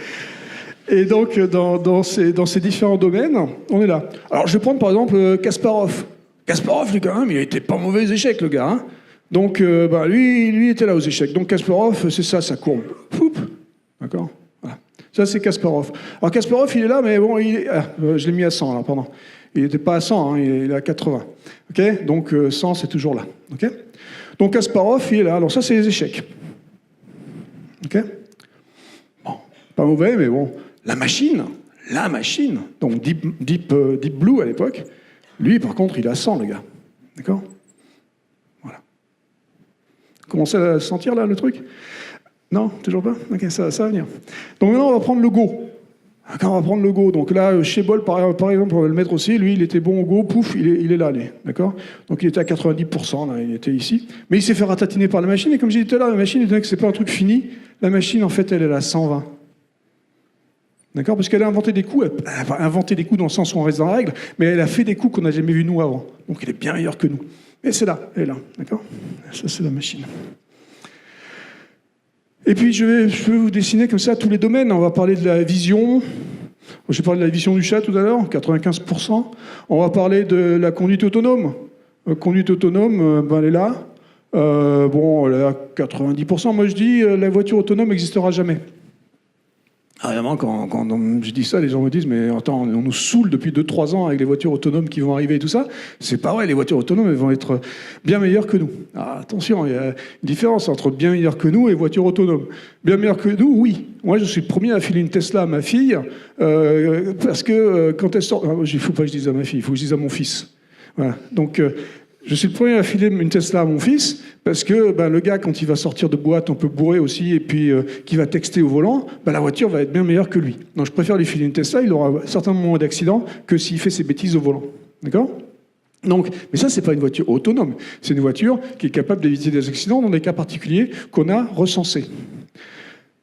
Et donc, dans ces différents domaines, on est là. Alors, je vais prendre par exemple Kasparov. Kasparov, lui, quand même, il n'était pas mauvais aux échecs, le gars. Hein. Donc, lui était là aux échecs. Donc, Kasparov, c'est ça, sa courbe. Poup. D'accord. Ça, c'est Kasparov. Alors, Kasparov, il est là, mais bon, je l'ai mis à 100, alors, pardon. Il n'était pas à 100, hein, il est à 80. Okay, donc, 100, c'est toujours là. Okay, donc, Kasparov, il est là. Alors, ça, c'est les échecs. Okay, bon, pas mauvais, mais bon. La machine, donc Deep Blue à l'époque, lui, par contre, il est à 100, le gars. D'accord? Voilà. Vous commencez à sentir, là, le truc? Non, toujours pas? Ok, ça va venir. Donc maintenant, on va prendre le Go. Quand on va prendre le Go, donc là, chez Bol, par exemple, on va le mettre aussi. Lui, il était bon au Go, pouf, il est là, lui. D'accord? Donc il était à 90%, là, il était ici. Mais il s'est fait ratatiner par la machine, et comme j'ai dit tout à l'heure, la machine, étant donné que c'est pas un truc fini, la machine, en fait, elle est à 120. D'accord? Parce qu'elle a inventé des coups, elle n'a pas inventé des coups dans le sens où on reste dans la règle, mais elle a fait des coups qu'on n'a jamais vus nous avant. Donc elle est bien meilleure que nous. Mais c'est là, elle est là, d'accord? Ça, c'est la machine. Et puis, je vais vous dessiner comme ça tous les domaines. On va parler de la vision. J'ai parlé de la vision du chat tout à l'heure, 95%. On va parler de la conduite autonome. Conduite autonome, ben, elle est là. Bon, elle est à 90%. Moi, je dis, la voiture autonome n'existera jamais. Ah, vraiment, quand je dis ça, les gens me disent, mais attends, on nous saoule depuis 2-3 ans avec les voitures autonomes qui vont arriver et tout ça. C'est pas vrai, les voitures autonomes, elles vont être bien meilleures que nous. Ah, attention, il y a une différence entre bien meilleures que nous et voitures autonomes. Bien meilleures que nous, oui. Moi, je suis le premier à filer une Tesla à ma fille, parce que quand elle sort... Il ne faut pas que je dise à ma fille, il faut que je dise à mon fils. Voilà. Donc... je suis le premier à filer une Tesla à mon fils parce que ben, le gars, quand il va sortir de boîte, on peut bourrer aussi, et puis qui va texter au volant, ben, la voiture va être bien meilleure que lui. Donc je préfère lui filer une Tesla, il aura certainement moins d'accidents que s'il fait ses bêtises au volant. D'accord ? Donc, mais ça, c'est pas une voiture autonome. C'est une voiture qui est capable d'éviter des accidents dans des cas particuliers qu'on a recensés.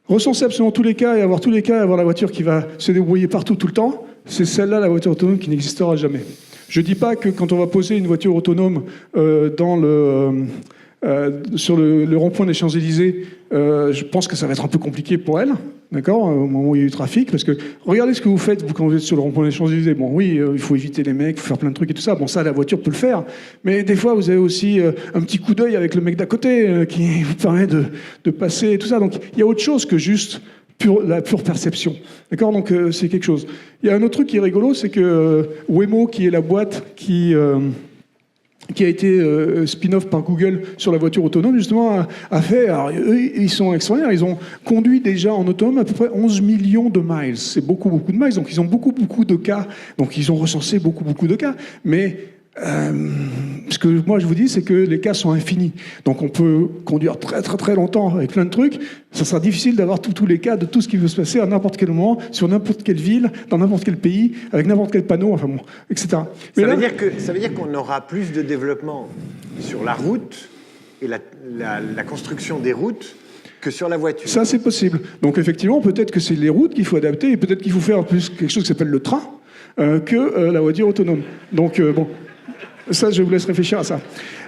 Recenser absolument tous les cas et avoir tous les cas et avoir la voiture qui va se débrouiller partout tout le temps, c'est celle-là, la voiture autonome, qui n'existera jamais. Je ne dis pas que quand on va poser une voiture autonome sur le rond-point des Champs-Élysées, je pense que ça va être un peu compliqué pour elle, d'accord, au moment où il y a eu du trafic, parce que regardez ce que vous faites quand vous êtes sur le rond-point des Champs-Élysées. Bon, oui, il faut éviter les mecs, il faut faire plein de trucs et tout ça. Bon, ça, la voiture peut le faire, mais des fois, vous avez aussi un petit coup d'œil avec le mec d'à côté qui vous permet de passer et tout ça. Donc, il y a autre chose que juste la pure perception. D'accord ? Donc, c'est quelque chose. Il y a un autre truc qui est rigolo, c'est que Waymo, qui est la boîte qui a été spin-off par Google sur la voiture autonome, justement, a fait... Alors, eux, ils sont extraordinaires. Ils ont conduit déjà en autonome à peu près 11 millions de miles. C'est beaucoup, beaucoup de miles. Donc, ils ont beaucoup, beaucoup de cas. Donc, ils ont recensé beaucoup, beaucoup de cas. Mais... ce que moi je vous dis, c'est que les cas sont infinis. Donc on peut conduire très très très longtemps avec plein de trucs. Ça sera difficile d'avoir tous les cas de tout ce qui peut se passer à n'importe quel moment, sur n'importe quelle ville, dans n'importe quel pays, avec n'importe quel panneau, enfin bon, etc. Mais ça veut dire qu'on aura plus de développement sur la route et la construction des routes que sur la voiture. Ça, c'est possible. Donc effectivement, peut-être que c'est les routes qu'il faut adapter, et peut-être qu'il faut faire plus quelque chose qui s'appelle le train que la voiture autonome. Donc bon... Ça, je vous laisse réfléchir à ça.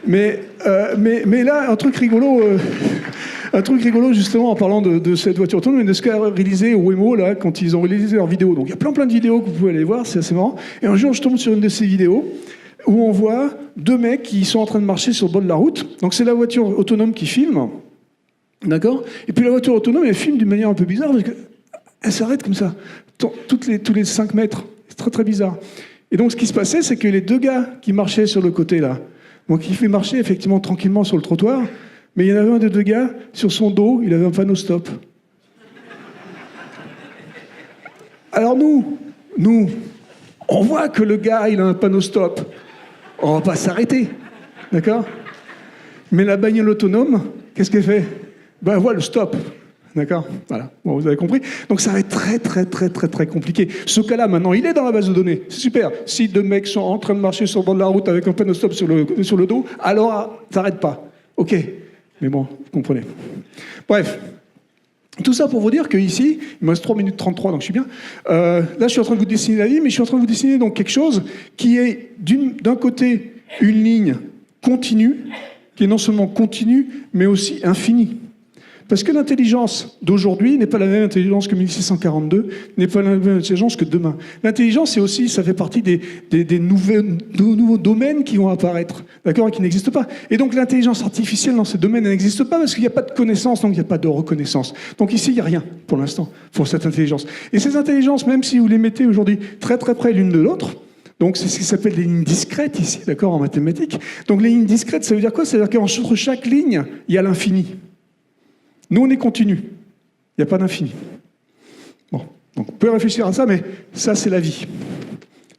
Mais là, un truc rigolo, justement, en parlant de cette voiture autonome, et de ce qu'a réalisé Waymo, là, quand ils ont réalisé leur vidéo. Donc, il y a plein de vidéos que vous pouvez aller voir, c'est assez marrant. Et un jour, je tombe sur une de ces vidéos où on voit deux mecs qui sont en train de marcher sur le bord de la route. Donc, c'est la voiture autonome qui filme. D'accord ? Et puis, la voiture autonome, elle filme d'une manière un peu bizarre, parce qu'elle s'arrête comme ça, tous les 5 mètres. C'est très, très bizarre. Et donc, ce qui se passait, c'est que les deux gars qui marchaient sur le côté, là, donc il fait marcher effectivement tranquillement sur le trottoir, mais il y en avait un des deux gars, sur son dos, il avait un panneau stop. Alors nous, on voit que le gars, il a un panneau stop. On va pas s'arrêter, d'accord ? Mais la bagnole autonome, qu'est-ce qu'elle fait ? Ben, elle voit le stop. D'accord ? Voilà. Bon, vous avez compris ? Donc ça va être très, très, très, très, très compliqué. Ce cas-là, maintenant, il est dans la base de données. C'est super. Si deux mecs sont en train de marcher sur le bord de la route avec un panneau stop sur le dos, alors, t'arrêtes pas. OK. Mais bon, vous comprenez. Bref. Tout ça pour vous dire qu'ici, il me reste 3 minutes 33, donc je suis bien. Là, je suis en train de vous dessiner la vie, mais je suis en train de vous dessiner donc quelque chose qui est, d'un côté, une ligne continue, qui est non seulement continue, mais aussi infinie. Parce que l'intelligence d'aujourd'hui n'est pas la même intelligence que 1642, n'est pas la même intelligence que demain. L'intelligence, c'est aussi, ça fait partie des nouveaux domaines qui vont apparaître, d'accord, et qui n'existent pas. Et donc l'intelligence artificielle dans ces domaines, elle n'existe pas parce qu'il n'y a pas de connaissance, donc il n'y a pas de reconnaissance. Donc ici, il n'y a rien pour l'instant pour cette intelligence. Et ces intelligences, même si vous les mettez aujourd'hui très très près l'une de l'autre, donc c'est ce qui s'appelle les lignes discrètes ici, d'accord, en mathématiques. Donc les lignes discrètes, ça veut dire quoi ? Ça veut dire qu'entre chaque ligne, il y a l'infini. Nous, on est continu. Il n'y a pas d'infini. Bon, donc on peut réfléchir à ça, mais ça, c'est la vie.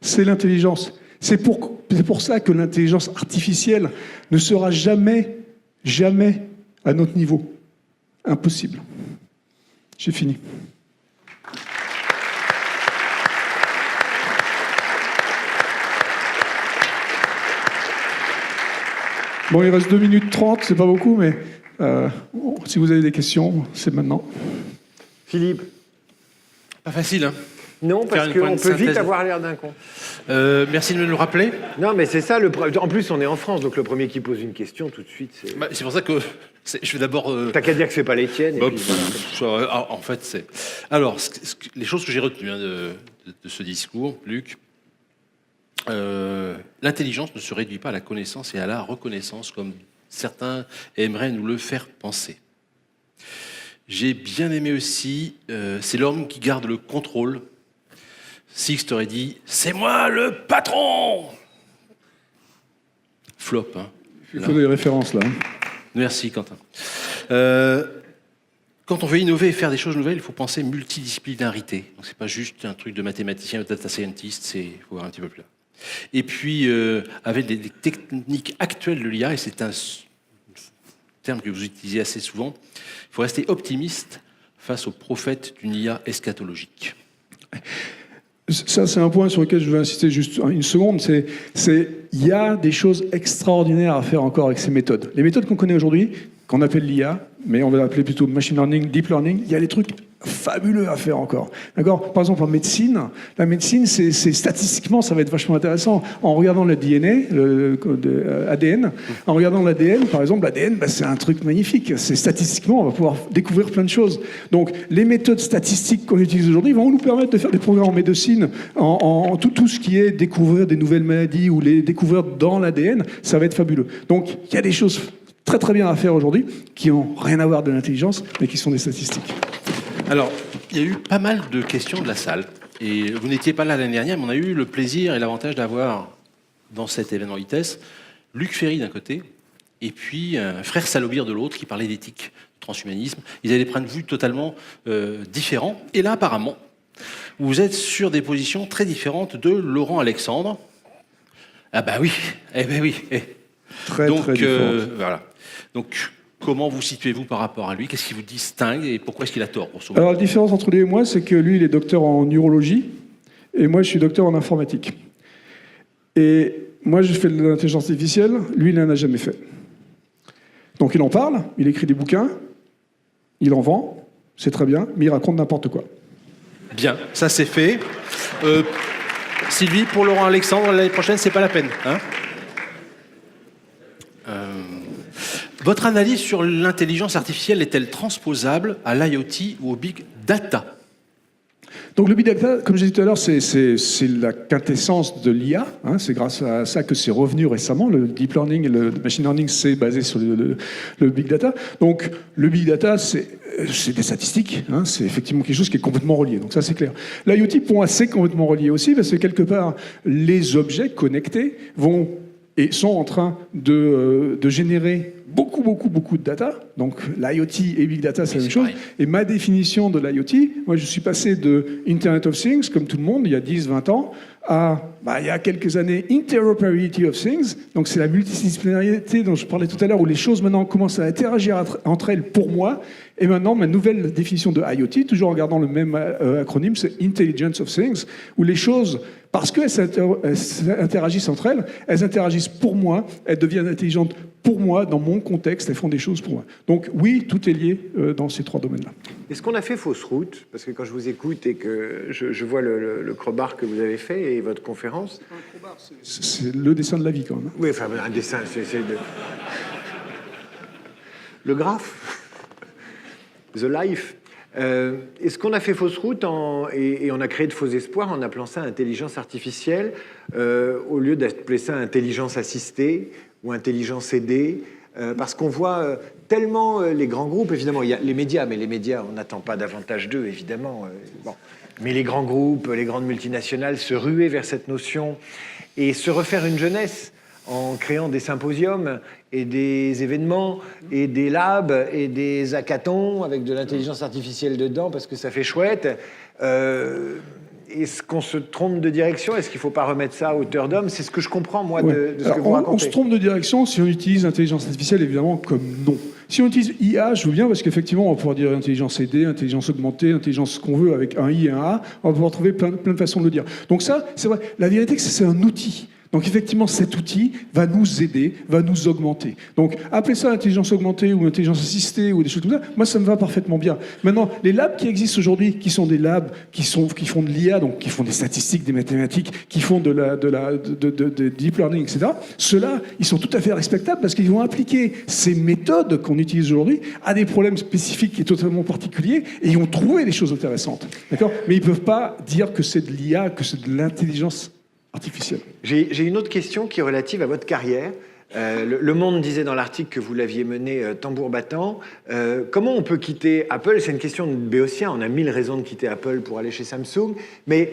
C'est l'intelligence. C'est pour ça que l'intelligence artificielle ne sera jamais, jamais à notre niveau. Impossible. J'ai fini. Bon, il reste 2 minutes 30, c'est pas beaucoup, mais... si vous avez des questions, c'est maintenant. Philippe. Pas facile, hein ? Non, parce qu'on peut vite avoir l'air d'un con. Merci de me le rappeler. Non, mais c'est ça. En plus, on est en France, donc le premier qui pose une question, tout de suite, c'est... C'est pour ça que je vais d'abord... T'as qu'à dire que c'est pas les tiennes. Et puis, voilà. En fait, c'est... Alors, les choses que j'ai retenues de ce discours, Luc, l'intelligence ne se réduit pas à la connaissance et à la reconnaissance, comme certains aimeraient nous le faire penser. J'ai bien aimé aussi, c'est l'homme qui garde le contrôle. Sixte aurait dit « C'est moi le patron !» Flop, hein. Il faut des références, là. Merci, Quentin. Quand on veut innover et faire des choses nouvelles, il faut penser multidisciplinarité. Donc, c'est pas juste un truc de mathématicien ou de data scientist, il faut voir un petit peu plus là. Et puis, avec des techniques actuelles de l'IA, et c'est un terme que vous utilisez assez souvent, il faut rester optimiste face aux prophètes d'une IA eschatologique. Ça, c'est un point sur lequel je veux insister juste une seconde. Il y a des choses extraordinaires à faire encore avec ces méthodes. Les méthodes qu'on connaît aujourd'hui, qu'on appelle l'IA, mais on va l'appeler plutôt machine learning, deep learning, il y a des trucs fabuleux à faire encore. D'accord ? Par exemple, en médecine, la médecine, c'est statistiquement, ça va être vachement intéressant. En regardant le DNA, ADN, en regardant l'ADN, par exemple, l'ADN, c'est un truc magnifique. C'est statistiquement, on va pouvoir découvrir plein de choses. Donc, les méthodes statistiques qu'on utilise aujourd'hui vont nous permettre de faire des progrès en médecine, en tout ce qui est découvrir des nouvelles maladies ou les découvrir dans l'ADN, ça va être fabuleux. Donc, il y a des choses très très bien à faire aujourd'hui qui n'ont rien à voir de l'intelligence, mais qui sont des statistiques. Alors, il y a eu pas mal de questions de la salle. Et vous n'étiez pas là l'année dernière, mais on a eu le plaisir et l'avantage d'avoir, dans cet événement Vitesse, Luc Ferry d'un côté, et puis un frère Salobir de l'autre, qui parlait d'éthique, de transhumanisme. Ils avaient des points de vue totalement différents. Et là, apparemment, vous êtes sur des positions très différentes de Laurent Alexandre. Ah bah oui, oui. Très différentes. Voilà. Donc, comment vous situez-vous par rapport à lui? Qu'est-ce qui vous distingue et pourquoi est-ce qu'il a tort? Alors, la différence entre lui et moi, c'est que lui, il est docteur en neurologie et moi, je suis docteur en informatique. Et moi, je fais de l'intelligence artificielle, lui, il n'en a jamais fait. Donc, il en parle, il écrit des bouquins, il en vend, c'est très bien, mais il raconte n'importe quoi. Bien, ça c'est fait. Sylvie, pour Laurent Alexandre, l'année prochaine, c'est pas la peine. Hein Votre analyse sur l'intelligence artificielle est-elle transposable à l'IoT ou au big data? Donc le big data, comme j'ai dit tout à l'heure, c'est la quintessence de l'IA. Hein, c'est grâce à ça que c'est revenu récemment. Le deep learning et le machine learning, c'est basé sur le big data. Donc le big data, c'est des statistiques. Hein, c'est effectivement quelque chose qui est complètement relié. Donc ça, c'est clair. L'IoT, pour moi, c'est complètement relié aussi parce que quelque part, les objets connectés vont et sont en train de générer beaucoup de data. Donc l'IoT et Big Data, c'est la même chose. Et ma définition de l'IoT, moi je suis passé de Internet of Things, comme tout le monde, il y a 10-20 ans, à, il y a quelques années, Interoperability of Things. Donc c'est la multidisciplinarité dont je parlais tout à l'heure, où les choses maintenant commencent à interagir entre elles pour moi. Et maintenant, ma nouvelle définition de IoT, toujours en gardant le même acronyme, c'est Intelligence of Things, où les choses, parce qu'elles interagissent entre elles, elles interagissent pour moi, elles deviennent intelligentes pour moi, dans mon contexte, elles font des choses pour moi. Donc oui, tout est lié dans ces trois domaines-là. Est-ce qu'on a fait fausse route? Parce que quand je vous écoute et que je vois le crowbar que vous avez fait et votre conférence... Un crowbar, c'est le dessin de la vie, quand même. Oui, enfin, un dessin, c'est le graphe. The Life. Est-ce qu'on a fait fausse route et on a créé de faux espoirs en appelant ça intelligence artificielle au lieu d'appeler ça intelligence assistée ou intelligence aidée parce qu'on voit tellement les grands groupes, évidemment, il y a les médias, mais les médias, on n'attend pas davantage d'eux, évidemment. Bon. Mais les grands groupes, les grandes multinationales se ruer vers cette notion et se refaire une jeunesse en créant des symposiums et des événements et des labs et des hackathons avec de l'intelligence artificielle dedans parce que ça fait chouette. Est-ce qu'on se trompe de direction? Est-ce qu'il ne faut pas remettre ça à hauteur d'homme? C'est ce que je comprends, moi, de ce que vous racontez. On se trompe de direction si on utilise l'intelligence artificielle, évidemment, comme non. Si on utilise IA, je veux bien, parce qu'effectivement, on va pouvoir dire intelligence aidée, intelligence augmentée, intelligence ce qu'on veut, avec un I et un A. On va pouvoir trouver plein de façons de le dire. Donc ça, c'est vrai. La vérité, c'est que c'est un outil. Donc effectivement, cet outil va nous aider, va nous augmenter. Donc appelez ça intelligence augmentée ou intelligence assistée ou des choses comme ça, moi ça me va parfaitement bien. Maintenant, les labs qui existent aujourd'hui, qui sont des labs qui font de l'IA, donc qui font des statistiques, des mathématiques, qui font de deep learning, etc., ceux-là, ils sont tout à fait respectables parce qu'ils vont appliquer ces méthodes qu'on utilise aujourd'hui à des problèmes spécifiques et totalement particuliers et ils vont trouver des choses intéressantes. D'accord ? Mais ils ne peuvent pas dire que c'est de l'IA, que c'est de l'intelligence artificielle. J'ai une autre question qui est relative à votre carrière. Le Monde disait dans l'article que vous l'aviez mené tambour battant. Comment on peut quitter Apple? C'est une question de béotien. On a 1000 raisons de quitter Apple pour aller chez Samsung. Mais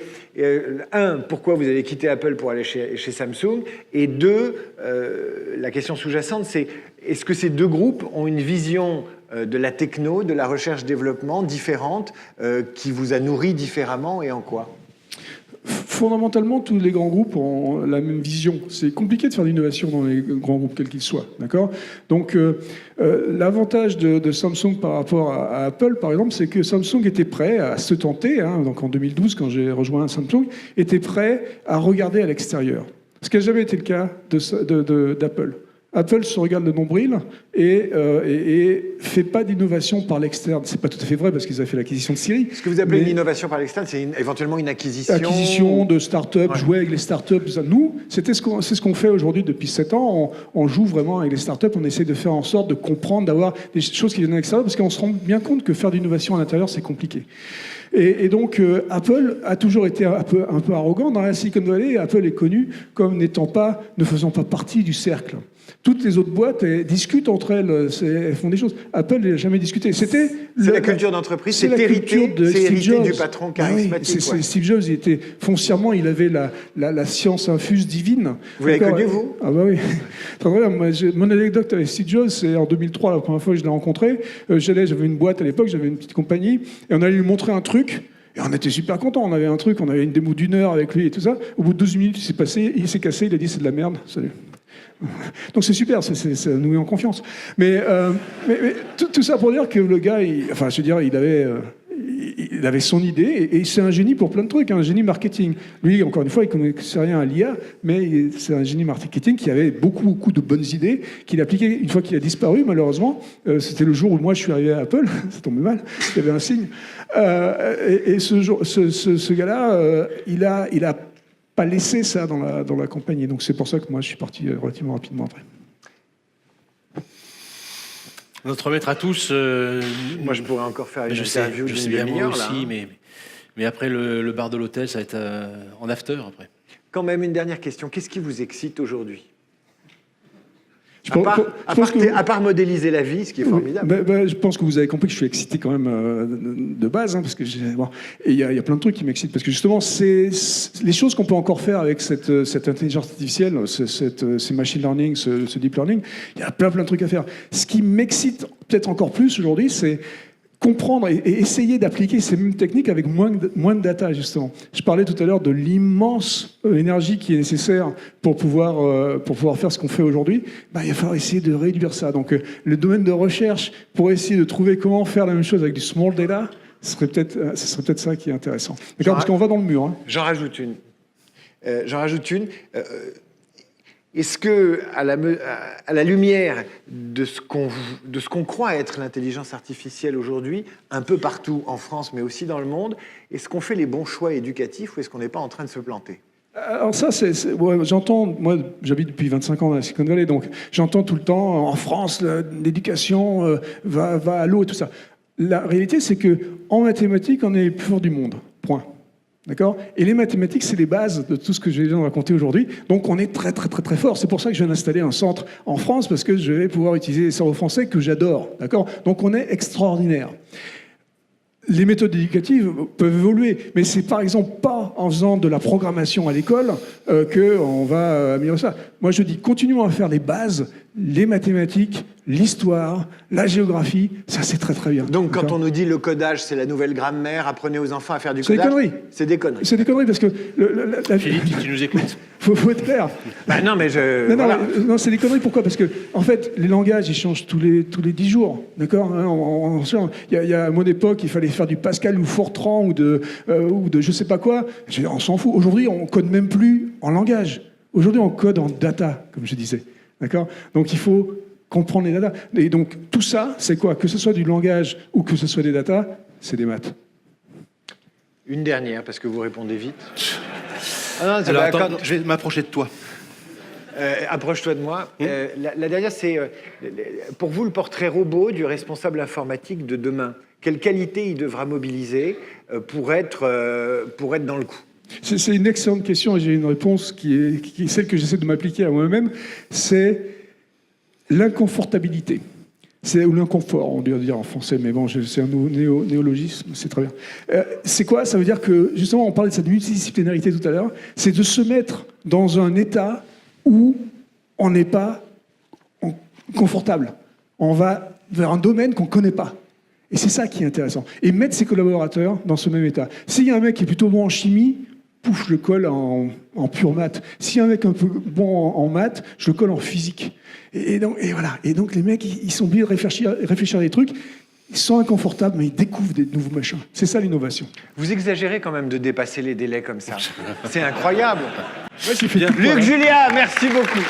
pourquoi vous avez quitté Apple pour aller chez Samsung? Et deux, la question sous-jacente, c'est est-ce que ces deux groupes ont une vision de la techno, de la recherche-développement différente, qui vous a nourri différemment et en quoi? Fondamentalement, tous les grands groupes ont la même vision. C'est compliqué de faire de l'innovation dans les grands groupes, quels qu'ils soient. D'accord ? Donc, l'avantage de Samsung par rapport à Apple, par exemple, c'est que Samsung était prêt à se tenter, donc en 2012, quand j'ai rejoint Samsung, était prêt à regarder à l'extérieur. Ce qui n'a jamais été le cas d'Apple. Apple se regarde le nombril et fait pas d'innovation par l'externe. C'est pas tout à fait vrai parce qu'ils ont fait l'acquisition de Siri. Ce que vous appelez une innovation par l'externe, c'est éventuellement une acquisition. Acquisition de start-up, ouais. Jouer avec les start-up. Nous, c'est ce qu'on fait aujourd'hui depuis 7 ans. On joue vraiment avec les start-up. On essaie de faire en sorte de comprendre, d'avoir des choses qui viennent de l'extérieur parce qu'on se rend bien compte que faire de l'innovation à l'intérieur, c'est compliqué. Et donc, Apple a toujours été un peu arrogant. Dans la Silicon Valley, Apple est connu comme ne faisant pas partie du cercle. Toutes les autres boîtes discutent entre elles, elles font des choses. Apple n'a jamais discuté. C'est la culture d'entreprise, c'est hérité du patron charismatique. Oui, Steve Jobs, foncièrement, il avait la science infuse divine. Vous l'avez connu, vous? Ah bah oui. Mon anecdote avec Steve Jobs, c'est en 2003, la première fois que je l'ai rencontré. J'avais une boîte à l'époque, j'avais une petite compagnie, et on allait lui montrer un truc. Et on était super contents, on avait un truc, on avait une démo d'1 heure avec lui et tout ça. Au bout de 12 minutes, il s'est cassé, il a dit c'est de la merde, salut. Donc c'est super, ça nous met en confiance. Mais tout ça pour dire que le gars, il avait son idée et c'est un génie pour plein de trucs, un génie marketing. Lui, encore une fois, il ne connaissait rien à l'IA, mais c'est un génie marketing qui avait beaucoup de bonnes idées, qu'il appliquait une fois qu'il a disparu, malheureusement. C'était le jour où moi je suis arrivé à Apple, ça tombait mal, il y avait un signe. Et ce gars-là, il a pas laissé ça dans la compagnie. Donc c'est pour ça que moi je suis parti relativement rapidement après. Notre maître à tous. Moi je pourrais encore faire une interview je sais bien moi aussi, mais après le bar de l'hôtel, ça va être en after après. Quand même une dernière question. Qu'est-ce qui vous excite aujourd'hui? À part modéliser la vie, ce qui est formidable. Je pense que vous avez compris que je suis excité quand même de base, parce que il y a plein de trucs qui m'excitent, parce que justement, c'est les choses qu'on peut encore faire avec cette intelligence artificielle, ces machine learning, ce deep learning, il y a plein de trucs à faire. Ce qui m'excite peut-être encore plus aujourd'hui, c'est comprendre et essayer d'appliquer ces mêmes techniques avec moins de data, justement. Je parlais tout à l'heure de l'immense énergie qui est nécessaire pour pouvoir faire ce qu'on fait aujourd'hui. Il va falloir essayer de réduire ça. Donc, le domaine de recherche pour essayer de trouver comment faire la même chose avec du small data, ce serait peut-être ça qui est intéressant. D'accord, parce qu'on va dans le mur. J'en rajoute une. Est-ce que, à la lumière de ce qu'on croit être l'intelligence artificielle aujourd'hui, un peu partout en France, mais aussi dans le monde, est-ce qu'on fait les bons choix éducatifs ou est-ce qu'on n'est pas en train de se planter? Alors ça, j'entends, moi j'habite depuis 25 ans dans la Silicon Valley, donc j'entends tout le temps, en France, l'éducation va à l'eau et tout ça. La réalité, c'est qu'en mathématiques, on est les plus forts du monde, point. D'accord ? Et les mathématiques, c'est les bases de tout ce que je viens de raconter aujourd'hui. Donc, on est très, très, très, très fort. C'est pour ça que je viens d'installer un centre en France, parce que je vais pouvoir utiliser les cerveaux français que j'adore. D'accord ? Donc, on est extraordinaire. Les méthodes éducatives peuvent évoluer, mais c'est par exemple pas en faisant de la programmation à l'école qu'on va améliorer ça. Moi, je dis, continuons à faire les bases, les mathématiques, l'histoire, la géographie, ça c'est très très bien. Donc quand on nous dit le codage, c'est la nouvelle grammaire, apprenez aux enfants à faire du codage. C'est des conneries. C'est des conneries. C'est des conneries parce que... Philippe, si tu nous écoutes. Faut être clair. Non, mais non, c'est des conneries. Pourquoi ? Parce que, en fait, les langages, ils changent tous les 10 jours. D'accord ? Il y a à mon époque, il fallait faire du Pascal ou Fortran ou de je sais pas quoi. On s'en fout. Aujourd'hui, on code même plus en langage. Aujourd'hui, on code en data, comme je disais. D'accord? Donc, il faut comprendre les data. Et donc, tout ça, c'est quoi? Que ce soit du langage ou que ce soit des data, c'est des maths. Une dernière, parce que vous répondez vite. Ah non, Alors, bah, attends, je vais m'approcher de toi. Approche-toi de moi. La dernière, c'est pour vous le portrait robot du responsable informatique de demain. Quelle qualité il devra mobiliser pour être dans le coup? C'est une excellente question et j'ai une réponse qui est celle que j'essaie de m'appliquer à moi-même. C'est l'inconfortabilité. Ou l'inconfort, on doit dire en français, mais bon, c'est un néologisme, c'est très bien. C'est quoi? Ça veut dire que, justement, on parlait de cette multidisciplinarité tout à l'heure, c'est de se mettre dans un état où on n'est pas confortable. On va vers un domaine qu'on ne connaît pas. Et c'est ça qui est intéressant. Et mettre ses collaborateurs dans ce même état. S'il y a un mec qui est plutôt bon en chimie, pouf, je le colle en pure maths. S'il y a un mec un peu bon en maths, je le colle en physique. Et voilà. Et donc les mecs, ils sont obligés de réfléchir à des trucs. Ils sont inconfortables, mais ils découvrent des nouveaux machins. C'est ça l'innovation. Vous exagérez quand même de dépasser les délais comme ça. C'est incroyable. Ouais, j'ai fait tout, Luc Julia, merci beaucoup.